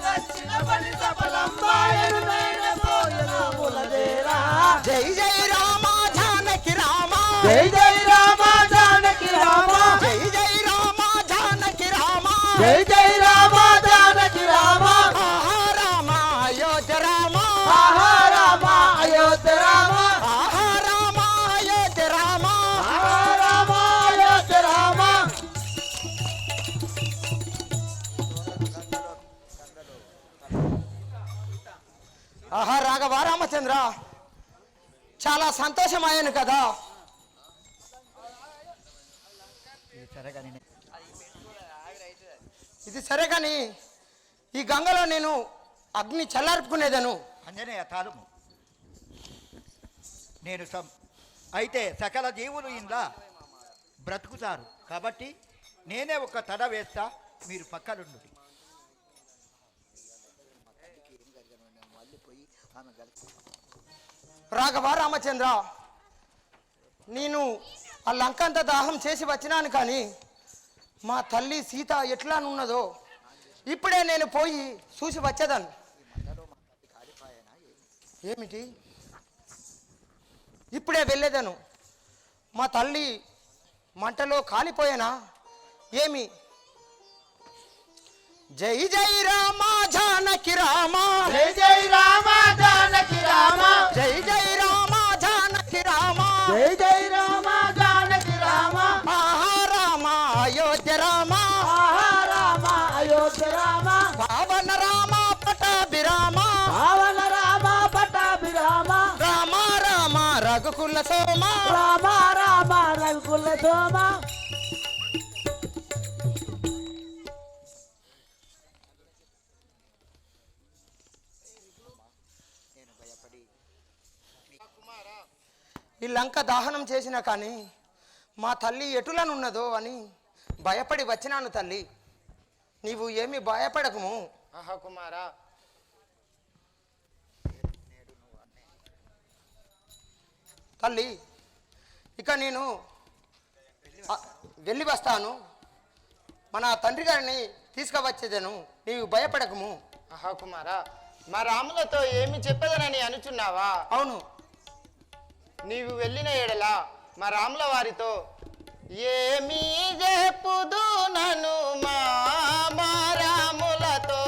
వచ్చిన పడి సఫలమాయను నేడబోదు రాముల చేరా జై జై రామ జానకి రామ జై జై రామ జానకి రామ జై జై రామ జానకి రామ జై జై రామ జానకి రామ ఆహా రామ అయోధ్య రామ ఆహా రామ అయోధ్య రామ ఆహా రామ అయోధ్య రామ ఆహా రామ అయోధ్య రామ ఆహా రాఘవ రామచంద్ర చాలా సంతోషమయ్యాను కదా. ఇది సరే కానీ ఈ గంగలో నేను అగ్ని చల్లార్పుకునేదను. అంజనేయ తాళము నేను అయితే సకల జీవులు ఇందా బ్రతుకుతారు కాబట్టి నేనే ఒక తడ వేస్తా, మీరు పక్కనుండు. రాఘవ రామచంద్ర నేను ఆ లంకంత దాహం చేసి వచ్చినాను కానీ మా తల్లి సీత ఎట్లానున్నదో ఇప్పుడే నేను పోయి చూసి వచ్చేదాన్ని. ఏమిటి ఇప్పుడే వెళ్ళేదాను. మా తల్లి మంటలో కాలిపోయానా ఏమి? జై జై రామ జానకి రామ జై జై రామ జానకి రామ జై జై రామ జానకి రామ జై జై రామ జానకి రామ ఆహా రామ అయోధ్య రామ ఆహా రామ అయోధ్య రామ పావన రామ పటాభిరామ పావన రామ పట్టాభిరామ రామ రామ రఘుకుల సోమ రామ రామ రఘుకుల సోమ ఈ లంక దాహనం చేసినా కానీ మా తల్లి ఎటులనున్నదో అని భయపడి వచ్చినాను తల్లి. నీవు ఏమి భయపడకము. ఆహా కుమారా తల్లి ఇక నేను వెళ్ళి వస్తాను. మన తండ్రి గారిని తీసుకువచ్చేదను, నీవు భయపడకము. ఆహా కుమారా మా రాములతో ఏమి చెప్పేదనని అనుచున్నావా? అవును, నీవు వెళ్ళిన ఎడలా మా రాముల వారితో ఏమీ చెప్పుదు నను మా రాములతో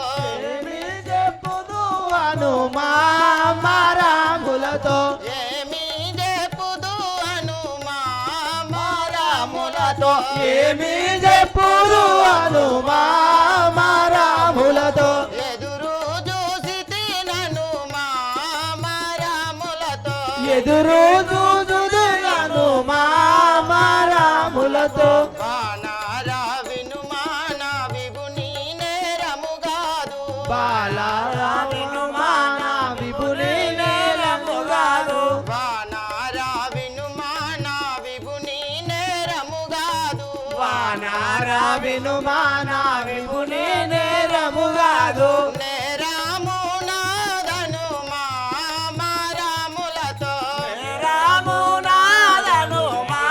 ఏమి చెప్పుదు అను మా రాములతో ఏమీ చెప్పుదు అను మా రాములతో ఏమి చెప్పుదు అను మా రాములతో ఎదురు చూసి తినను మా రాములతో ఎదురు చూదును మా రాములతో బాణారా విను మాన విభుని నేరముగాదు బాలరామును మాన విభుని నేరముగాదు బాణారా విను మాన విభుని నేరముగాదు వానారావిను మాన విభుని నేరముగాదు నేరాము నాదను మా రాములతో రామునాలను మా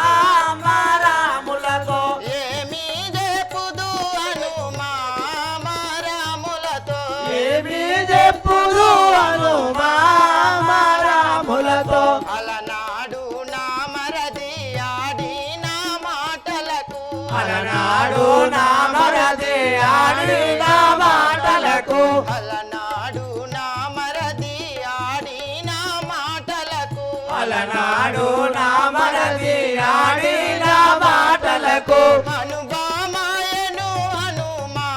రాములతో ఏమి చెప్పుదు అను మా రాములతో ఏమి చెప్పుదు అను మా రాములతో అలనాడు నా మరది ఆడి నా మాటలకు అలనాడు నా మరది ఆడిన మాటలకు అలనాడు నా మరది ఆడి నా మాటలకు అలనాడు నా మరది ఆడిన మాటలకు అనుభామాయను అను మా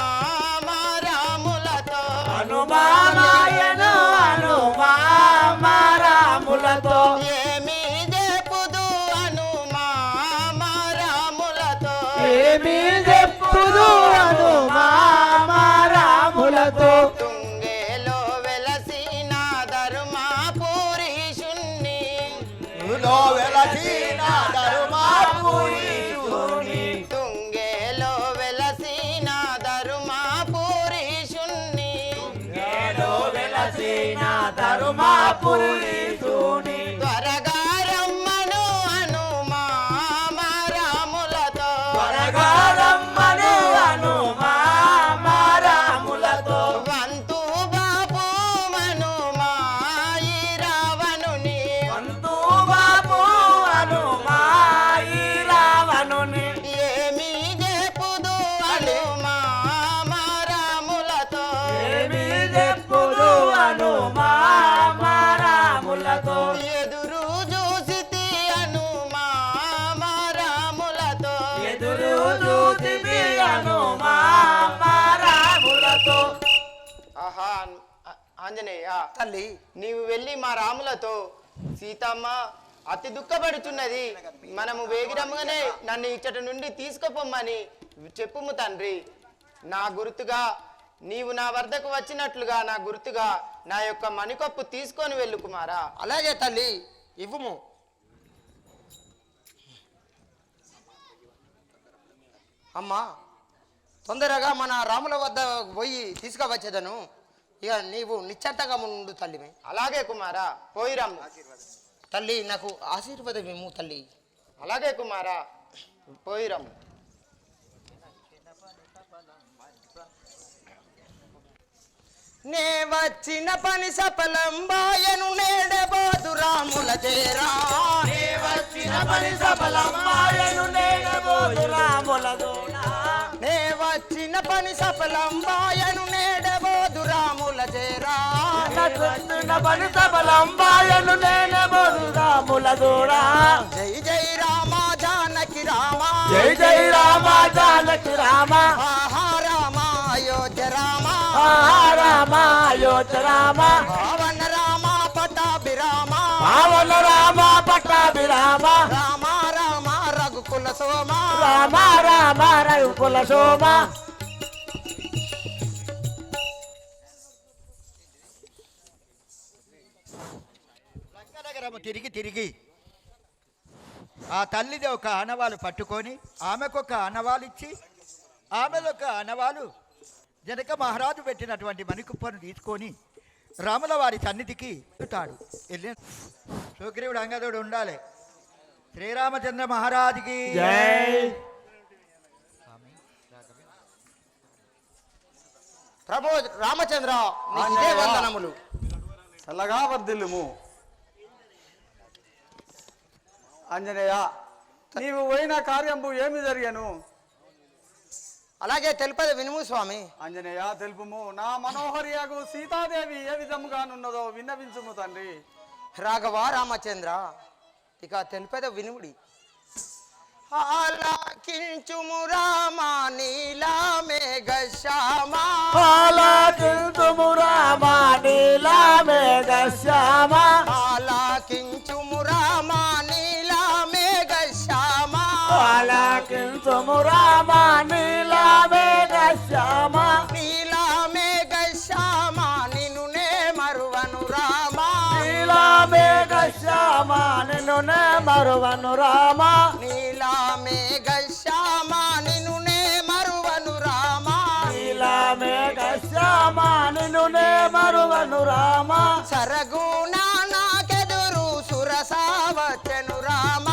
రాములతో అనుమానాయను అను మా రాములతో ఏమి చెప్పుదు అను మా రాములతో ఏమి చెప్పుదు అను మా రాములతో తుంగేలో వెలసిన ధర్మాపురీషుణ్ణి వెలసిన ధర్మాపురీషుని తుంగే హనుమాపురీసుని త్వరగా రమ్మను హనుమా మా రాములతో త్వరగా రమ్మను హనుమా మా రాములతో వంతు బాపు మనుమా ఈ రావణుని వంతు బాపు హనుమా ఈ రావణుని ఏమి చెప్పుదు హనుమా మా రాములతో ఏమి చెప్పుదు హనుమా మా రాములతో ఎదురు చూసితి హనుమా మా రాములతో ఎదురు చూసితి హనుమా మా రాములతో ఆహా ఆంజనేయ తల్లి నీవు వెళ్ళి మా రాములతో సీతమ్మ అతి దుఃఖపడుతున్నది మనము వేగిరమ్మగానే నన్ను ఇచ్చట నుండి తీసుకుపోమ్మని చెప్పుము తండ్రి నా గుర్తుగా నీవు నా వద్దకు వచ్చినట్లుగా నా గుర్తుగా నా యొక్క మణికప్పు తీసుకొని వెళ్ళు కుమారా. అలాగే తల్లి ఇవ్వుము. అమ్మా తొందరగా మన రాముల వద్ద పోయి తీసుకువచ్చేదను. ఇక నీవు నిశ్చంతగా ఉండు తల్లి. అలాగే కుమారా పోయిరమ్ము. తల్లి నాకు ఆశీర్వాదం ఇమ్ము తల్లి. అలాగే కుమారా పోయిరమ్ము. నే వచ్చిన పని సఫలం బాయను నేడబోదు రాముల చేరా. నే వచ్చిన పని సఫలం బాయను నేడబోదు రాముల దోడా. నే వచ్చిన పని సఫలం బాయను నేడబోదు రాముల చేరా. వచ్చిన పని సఫలం బాయను నేడబోదు రాముల దోడా. జై జై రామ జానకి రామ జై జై రామ జానకి రామ ఆహా రామ అయోధ్య రామ ఆహా రామ అయోధ్య రామ పవన రామ పటాభిరామ పావన రామ పట్టాభిరామ రామ రామ రఘుకుల సోమ రామ రామ రఘుకుల శోభ. లంకానగరము తిరిగి తిరిగి ఆ తల్లిది ఒక ఆనవాలు పట్టుకొని ఆమెకొక ఆనవాలు ఇచ్చి ఆమెదొక ఆనవాలు జనక మహారాజు పెట్టినటువంటి మణికుప్పను తీసుకొని రాముల వారి సన్నిధికి వెళ్తాడు. వెళ్ళి సుగ్రీవుడు అంగదుడు ఉండాలి. శ్రీరామచంద్ర మహారాజుకి జై. ప్రభు రామచంద్ర నీకు ఇదే వందనములు. చల్లగా వర్ధిల్లుము. ఆంజనేయ నీవు పోయిన కార్యంబు ఏమి జరిగను? అలాగే తెలుపద వినుము స్వామి. ఆంజనేయ తెలుపుము. నా మనోహర్యకు సీతాదేవి ఏ విధముగానున్నదో విన్నవించుము తండ్రి. రాఘవ రామచంద్ర ఇక తెలుపద వినుముడి. ఆలకించుము రామ నీలా మేఘ శ్యామ ఆలకించుము రామ నీలా మేఘ శ్యామ ఆలకించుము రామ నీలా మేఘ శ్యామ ఆలకించుము రామ నీలా మేఘ శ్యామ నీలా మేఘ శ్యామ నిన్ను నే మరువను రామ నీలా మేఘ శ్యామ నిన్ను నే మరువను రామ నీలా మేఘ శ్యామ నిన్ను నే మరువను రామ నీలా మేఘ శ్యామ నిన్ను నే మరువను రామ సరగుణ నాకెదురు సురసావచ్చను రామ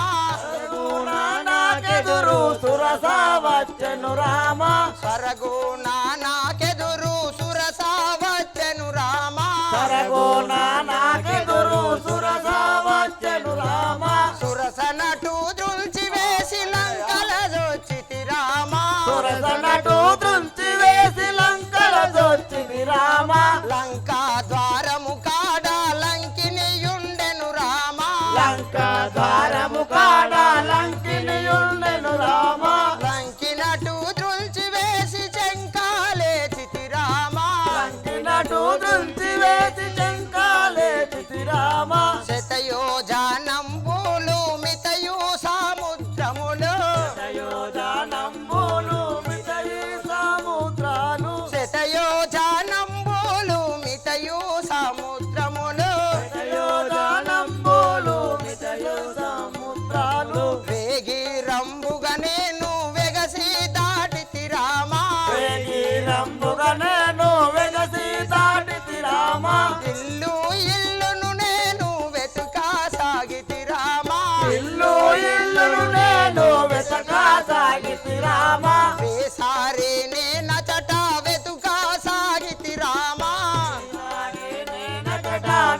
నాకెదురు సురసా వచ్చెను రామ సరగుణ నాకెదురు సురసావచ్చను రామ సరగోన నాకెదురు సురసా వచ్చెను రామ సురస నటు దృంచి వేసి లంకల జోచితి రామ సురస నటు దృంచి వేసి లంకల దొచ్చిది రామ లంకా ద్వారము కాడ లంకినియుండెను రామ లంక ద్వారము కాడ లంకినియుండెను రామ లంకినటు దృంచి వేసి చెంకా రామ వేసారే నే నచట వెతుకా సాగితి రామ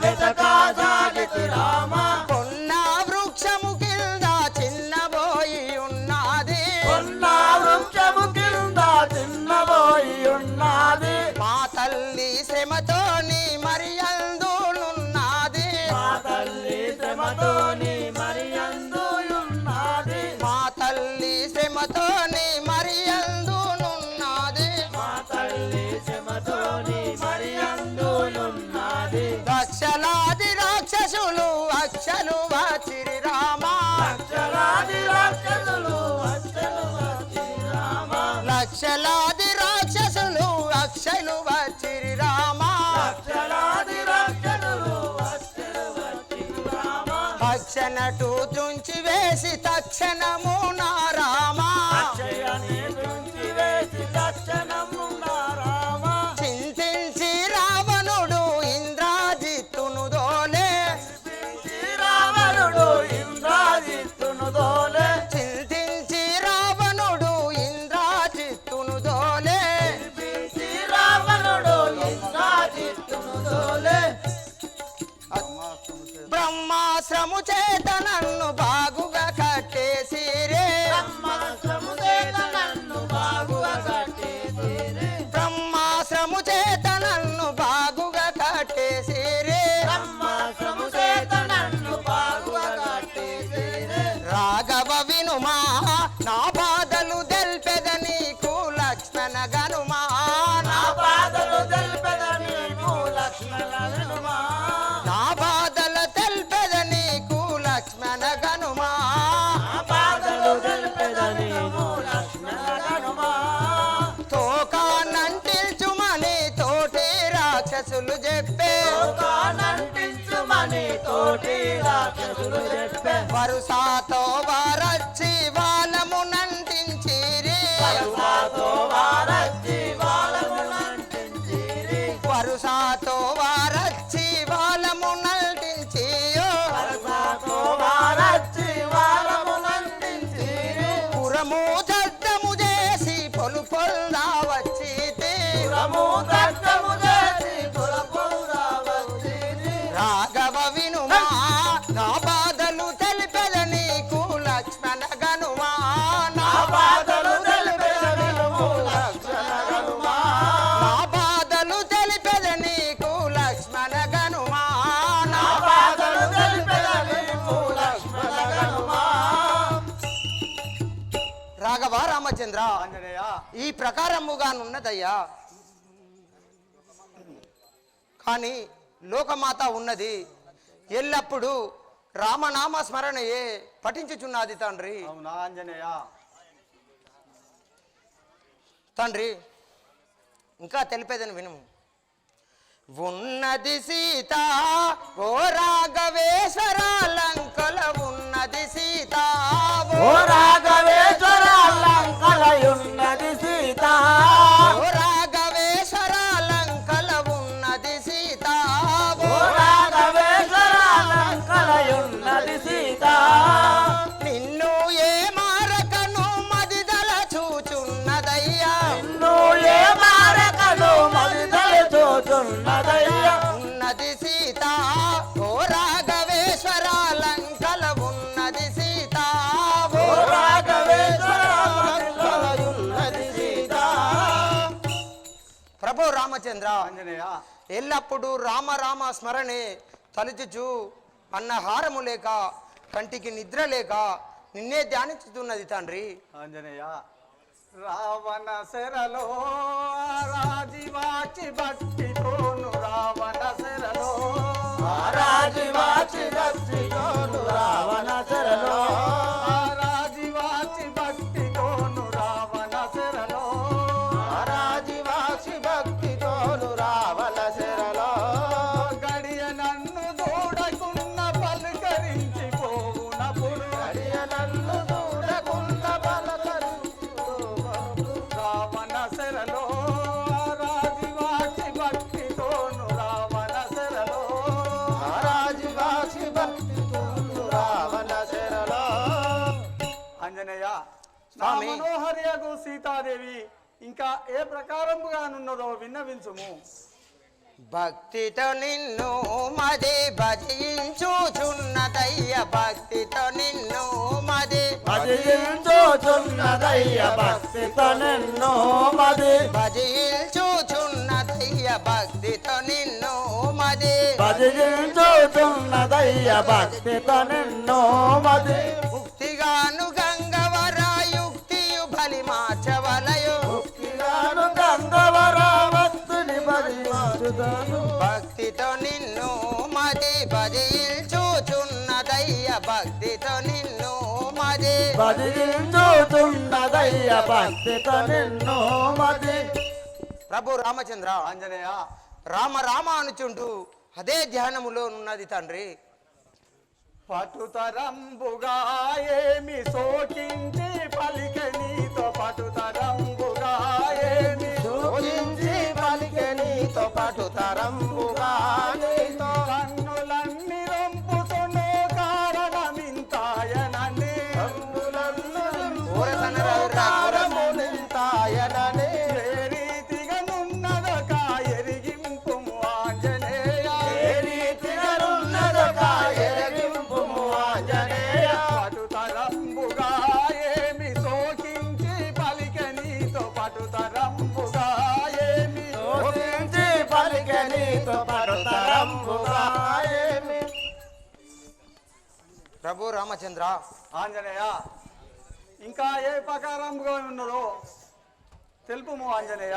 వెతకాసాగితి రామ కొన్న వృక్షము కింద చిన్నబోయి ఉన్నది కొన్న వృక్షము కింద చిన్నబోయి ఉన్నది మా తల్లి శ్రమతోని మరి అందునున్నది మా తల్లి శ్రమతోని మరి అందుయున్నది మా తల్లి శ్రమతోని మరి అందునున్నది మా తల్లి శ్రమతోని మరి అందుయున్నది లక్షలాది రాక్షసులు అక్షలు వచ్చిరి రామ అక్షరాది రాక్షసులు అక్షలు వచ్చి రామ లక్షలాది రాక్షసులు అక్షలు వచ్చిరి రామ అక్షరాది రాక్షసులు అక్షలు వచ్చి రామ అక్షనటు తుంచి వేసి తక్షణము నా రామ అక్షయని తుంచి వేసి తక్షణము నా రామ చింతించి రావణుడు ఇంద్రాజిత్తును దోలే రావణుడు ఇంద్రాజిత్తును దోలే చింతించి రావణుడు ఇంద్రాజిత్తును దోలే రావణుడు ఇంద్రాజిత్తును దోలే బ్రహ్మాశ్రము చేత నన్ను బాగుగా కట్టేసిరే బ్రహ్మాస్త్రము చేత నన్ను బాగుగా కట్టేసిరే బ్రహ్మాశ్రము చేత నన్ను బాగుగా కట్టేసిరే బ్రహ్మాస్త్రము చేత నన్ను బాగుగా కట్టేసిరే రాఘవ వినుమా నా బాధలు తెల్పెద నీకు లక్ష్మణ గనుమా నా బాధలు తెలిపెద నీకు లక్ష్మణ గనుమా నా బాధలు తెల్పెద నీకు లక్ష్మణ గనుమా నా బాధలు తెలిపెద నీకు లక్ష్మణ గనుమా తోకానంటిల్చుమని తోటి రాక్షసులు చెప్పే కానంటించుమని తోటి రాక్షసులు చెప్పే వరుసాతో వారచ్చి వాళ్ళమునంటించిరి వరుసతో వారచ్చి వాళ్ళమునంటించిరి వరుసాతో వారచ్చి వాళ్ళమునంటించి వరుసతో వారచ్చి వాళ్ళమునంటించిరి పురము దద్దము చేసి పొలు పొల్దా వచ్చి పురము దత్తము చేసి పురపురా వచ్చిరి రాఘవ వినుమా నా బాధలు తెలిపెద నీకు లక్ష్మణ గనుమా నా నా బాధలు తెలిపెద నీకు లక్ష్మణ గనుమా నా బాధలు తెలిపెద నీకు లక్ష్మణ గనుమా నా నా బాధలు తెలిపెద నీకు లక్ష్మణ గనుమా రాఘవ రామచంద్ర ఆంజనేయ ఈ ప్రకారముగానున్నదయ్యా కానీ లోకమాత ఉన్నది ఎల్లప్పుడూ రామనామ స్మరణయే పఠించుచున్నది తండ్రి అవునా ఆంజనేయ తండ్రి ఇంకా తెలిపేదని విను ఉన్నది సీత ఓ రాఘవేశ్వర లంకల ఉన్నది సీత ఓ రాఘవేశ్వర లంకలయున్నది సీత ఓ రాఘవేశ్వర లంకల ఉన్నది సీత ఓ రాఘవేశ్వర లంకలయున్నది సీత నిన్ను ఏ మారకను మదిదల చూచున్నదయ్యా నిన్ను ఏ మారకను మదిదల చూచున్నదయ్యా ఉన్నది సీత ఓ రాఘవేశ్వర లంకల ఉన్నది సీత ఓ రాఘవేశ్వర లంకలయున్నది సీత ప్రభు రామచంద్ర ఆంజనేయ ఎల్లప్పుడూ రామ రామ స్మరణే తలుచుచు అన్నహారము లేక కంటికి నిద్ర లేక నిన్నే ధ్యానించుతున్నది తండ్రి ఆంజనేయ రావణ శరలో రాజివాచి భక్తితోను రావణ శరలో రాజివాచి భక్తితోను రావణ శరలో రాజివాచి భక్తితోను రావణ శరలో రాజివాచి భక్తితోను రావణ శరలో గడియ నన్ను దూడకున్న పలుకరించి పోవునప్పుడు గడియ నన్ను దూడకున్న పలకరించి రావణ శరలో రాజివాచి భక్తితోను రావణ శరలో రాజివాచి భక్తి నా స్వామి. మనోహర్యగు సీతాదేవి ఇంకా ఏ ప్రకారముగానున్నదో విన్నవించుము. భక్తితో నిన్ను మది భజించుచున్నదయ్య, భక్తితో నిన్ను మది భజించుచున్నదయ్య భక్తితో నిన్ను మది భజించుచున్నదయ్య, భక్తితో నిన్ను మది భజించుచున్నదయ్య భక్తితో నిన్ను మది ముక్తిగాను గంగవర యుక్తియు బలి మార్చవలయు, భక్తిగాను గంధవర భక్తుని భజించుతాను భక్తితో నిన్ను మది భజించుచున్నదయ్య, భక్తితో నిన్ను మది భజించుచున్నదయ్య భక్తితో నిన్ను మది. ప్రభు రామచంద్ర, ఆంజనేయ రామ రామ అనుచుంటూ అదే ధ్యానములో ఉన్నది తండ్రి. పటుతరంబుగా ఏమి సోకించి పలికె నీతో, పటుతరంబుగా ఏమి సోకించి పలికె నీతో, పటుతరంబుగా నీతో కన్నులన్నీ రంపుతున్నో కారణమింతాయనని, కారమునింతాయనని ఏ రీతిగా నున్నదక ఎరిగింపు ఆంజనేయ, ఏ రీతిగా ఉన్నదొక ఎరిగింపుము ఆంజనేయ. పటుతరంబుగా ఏమి సోకించి పలికె నీతో, పటుతరంబుగా ఏమి సోకించి పలికె నీతో, పటుతరంబుగా ఏమి. ప్రభు రామచంద్ర, ఆంజనేయ ఇంకా ఏ ప్రకారంగా ఉన్నదో తెలుపుము ఆంజనేయ.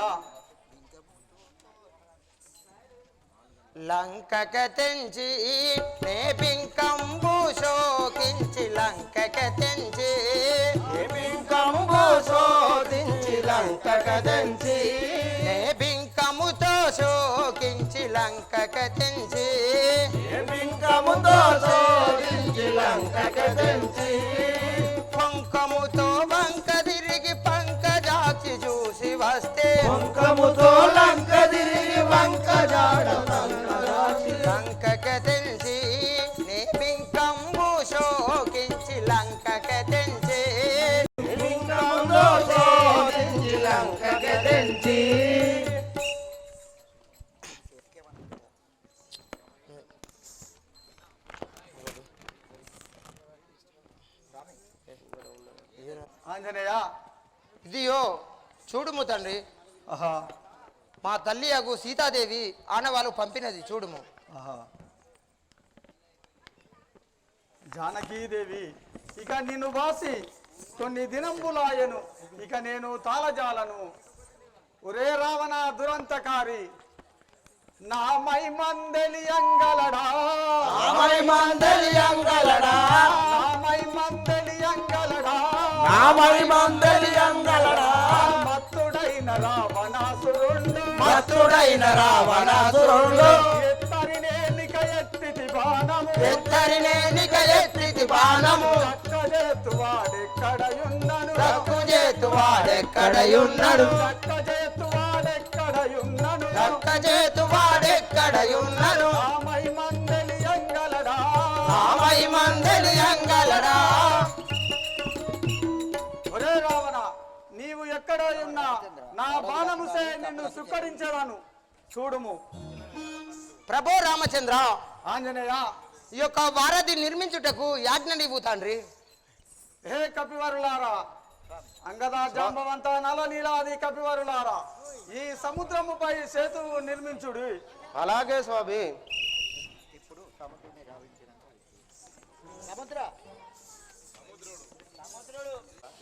లంకక తెంచి నే పింకంబు శోకించి, లంకక తెంచి బింకంబు శోధించి లంకక తెంచి, నే పింకముతో శోకించి, లంకక తెంచి బింకముతో శోధించి లంకక తెంచి, పంకముతో వంక తిరిగి పంకజాక్షి చూసి వస్తే, కుంకముతో లంక తిరిగి వంక జాడ లంకక తెంచి నే పింకంబు శోకించి, లంకక తెంచి బింకముతో శోధించి లంకక తెంచి. ఆంజనేయ ఇదియో చూడుము తండ్రి, ఆహా మా తల్లి అగు సీతాదేవి ఆనవాళ్ళు పంపినది చూడుము. ఆహా. జానకీదేవి ఇక నిన్ను బాసి కొన్ని దినంబులాయను, ఇక నేను తాళజాలను. ఒరే రావణ దురంతకారి, నా మై మందలి అంగలడా, నామై మందలి అంగలడా, నామై మందలి అంగలడా, నామై మందలి అంగలడా, మత్తుడైన రావణాసురుండు, మత్తుడైన రావణాసురుడు ఎత్తరినేనిక ఎత్తితి బాణము, ఎత్తరినేనిక ఎత్తితి బాణము, చక్కజేతువాడెక్కడయున్నను, రక్కుజేతువాడెక్కడయున్నడు, చక్కజేతువాడెక్కడయున్నను, రక్కజేతువాడెక్కడయున్నడు, రామై మందలి అంగలడా, ఆమై మందలి అంగలడా. ఒరే రావణ, నీవు ఎక్కడ ఉన్నా నా బాణముసే నిన్ను సుక్కడించరాను. చూడుము ప్రభు రామచంద్ర, ఆంజనేయ, ఈ యొక్క వారధి నిర్మించుటకు యాజ్ఞ నీవు తండ్రి. హే కపివరులారా, అంగద జాంబవంత నల నీలాది కపివరులారా, ఈ సముద్రముపై సేతువు నిర్మించుడు. అలాగే స్వామి.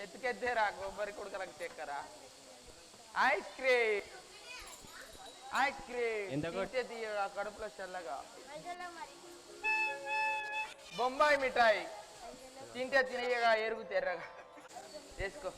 ఎత్తుకెత్తేరా కొబ్బరి కొడుకలకు చక్కెర, ఐస్ క్రీమ్, ఐస్ క్రీమ్ తీయగా కడుపులో చల్లగా, బొంబాయి మిఠాయి తింటే తినయ్యగా ఎరుగు తెర్రగా చేసుకో.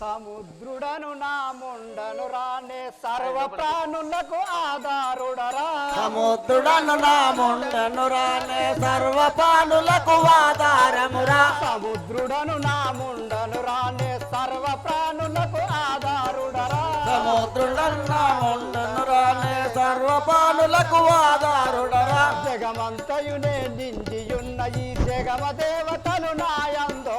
సముద్రుడను నా ముండను రానే సర్వ ప్రాణులకు ఆధారుడరా, సముద్రుడను నా ముండను రానే సర్వపానులకు ఆధారమురా, సముద్రుడను నా ముండను రానే సర్వ ప్రాణులకు ఆధారుడరా, సముద్రుడను నా ముండను రానే సర్వపానులకు ఆధారుడరా, జగమంతయునే నిండియున్న ఈ జగమ దేవతను నాయందో,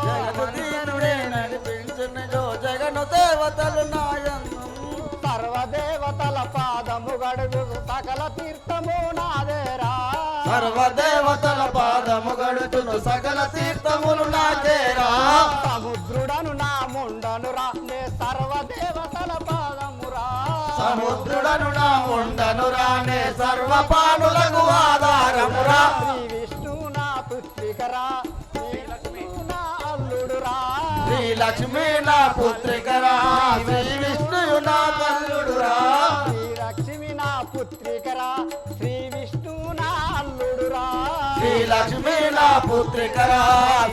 జగదీనుడే నడిపే నిజో జగను దేవతలు నాయన్ను సర్వదేవతల పాదము గడుగు సకల తీర్థము నాదేరా సర్వదేవతల పాదము గడుతును సకల తీర్థములు నాచేరా సముద్రుడను నా ముండను రా నే సర్వదేవతల పాదమురా సముద్రుడను నా ఉండను రానే సర్వపానులకు ఆధారమురా శ్రీ విష్ణు నా పుత్రికరా శ్రీ లక్ష్మీ నా అల్లుడురా శ్రీ లక్ష్మీ నా పుత్రికరా శ్రీ విష్ణువు నా తల్లుడురా శ్రీ లక్ష్మి నా పుత్రికరా శ్రీ విష్ణు నా అల్లుడురా శ్రీ లక్ష్మీ నా పుత్రికరా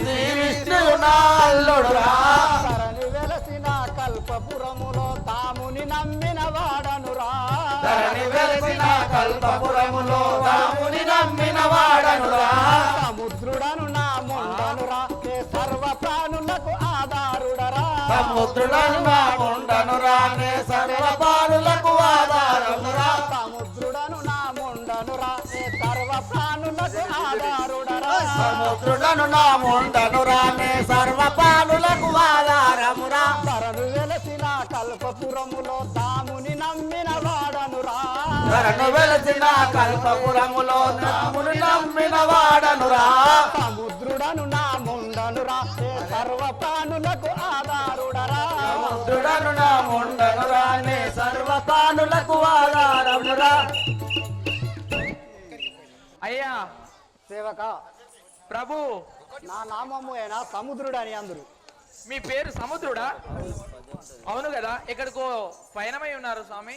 శ్రీ విష్ణువు నా అల్లుడురా తరణి వెలసిన కల్పపురములో తాముని నమ్మిన వాడనురా ధరణి వెలిసిన కల్పపురములో రాముని నమ్మిన వాడనురా సముద్రుడను నా ముండనురా ఏ సర్వ ప్రాణులకు ఆధారుడరా సముద్రుడను నా ఉండను రానే సర్వపానులకు ఆధారమురా సముద్రుడను నా ముండనురా ఏ సర్వ ప్రాణులకు ఆధారుడరా సముద్రుడను నా ఉండను రానే సర్వపానులకు ఆధారమురా తరణు వెలసిన కల్పపురములో తాముని నమ్మిన వాడనురా ధరణి వెలిసిన కల్పపురములో రాముని నమ్మిన వాడనురా సముద్రుడను నా ముండనురా ఏ సర్వ ప్రాణులకు ఆధారుడరా సముద్రుడను నా ఉండను రానే సర్వపానులకు ఆధారమురా అయ్యా సేవక ప్రభు నా నామము అయినా సముద్రుడు అని అందరు మీ పేరు సముద్రుడా? అవును కదా, ఎక్కడికో పయనమై ఉన్నారు స్వామి.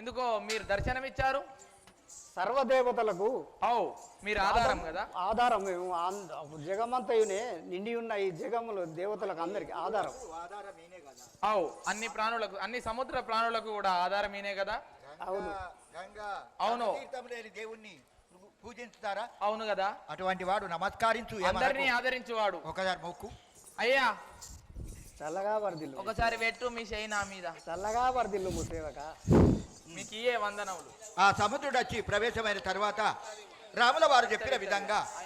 ఎందుకో మీరు దర్శనమిచ్చారు? సర్వదేవతలకు అవు మీరు ఆధారం కదా. ఆధారం మేము జగమంతయునే నిండి ఉన్న ఈ జగములు దేవతలకు అందరికి ఆధారం. అవు అన్ని ప్రాణులకు, అన్ని సముద్ర ప్రాణులకు కూడా ఆధారం ఈయనే కదా. అవును గంగా అవును. తీర్థం లేని దేవుణ్ణి పూజించుతారా? అవును కదా. అటువంటి వాడు నమస్కరించు అందరినీ ఆదరించువాడు. ఒకసారి మొక్కు. అయ్యా చల్లగా వర్దిల్లు, ఒకసారి పెట్టు మీ చేయి నా మీద. చల్లగా వర్దిల్లు సేవక. మీకు ఇయే వందనములు. ఆ సముద్రుడు వచ్చి ప్రవేశమైన తర్వాత రాముల వారు చెప్పిన విధంగా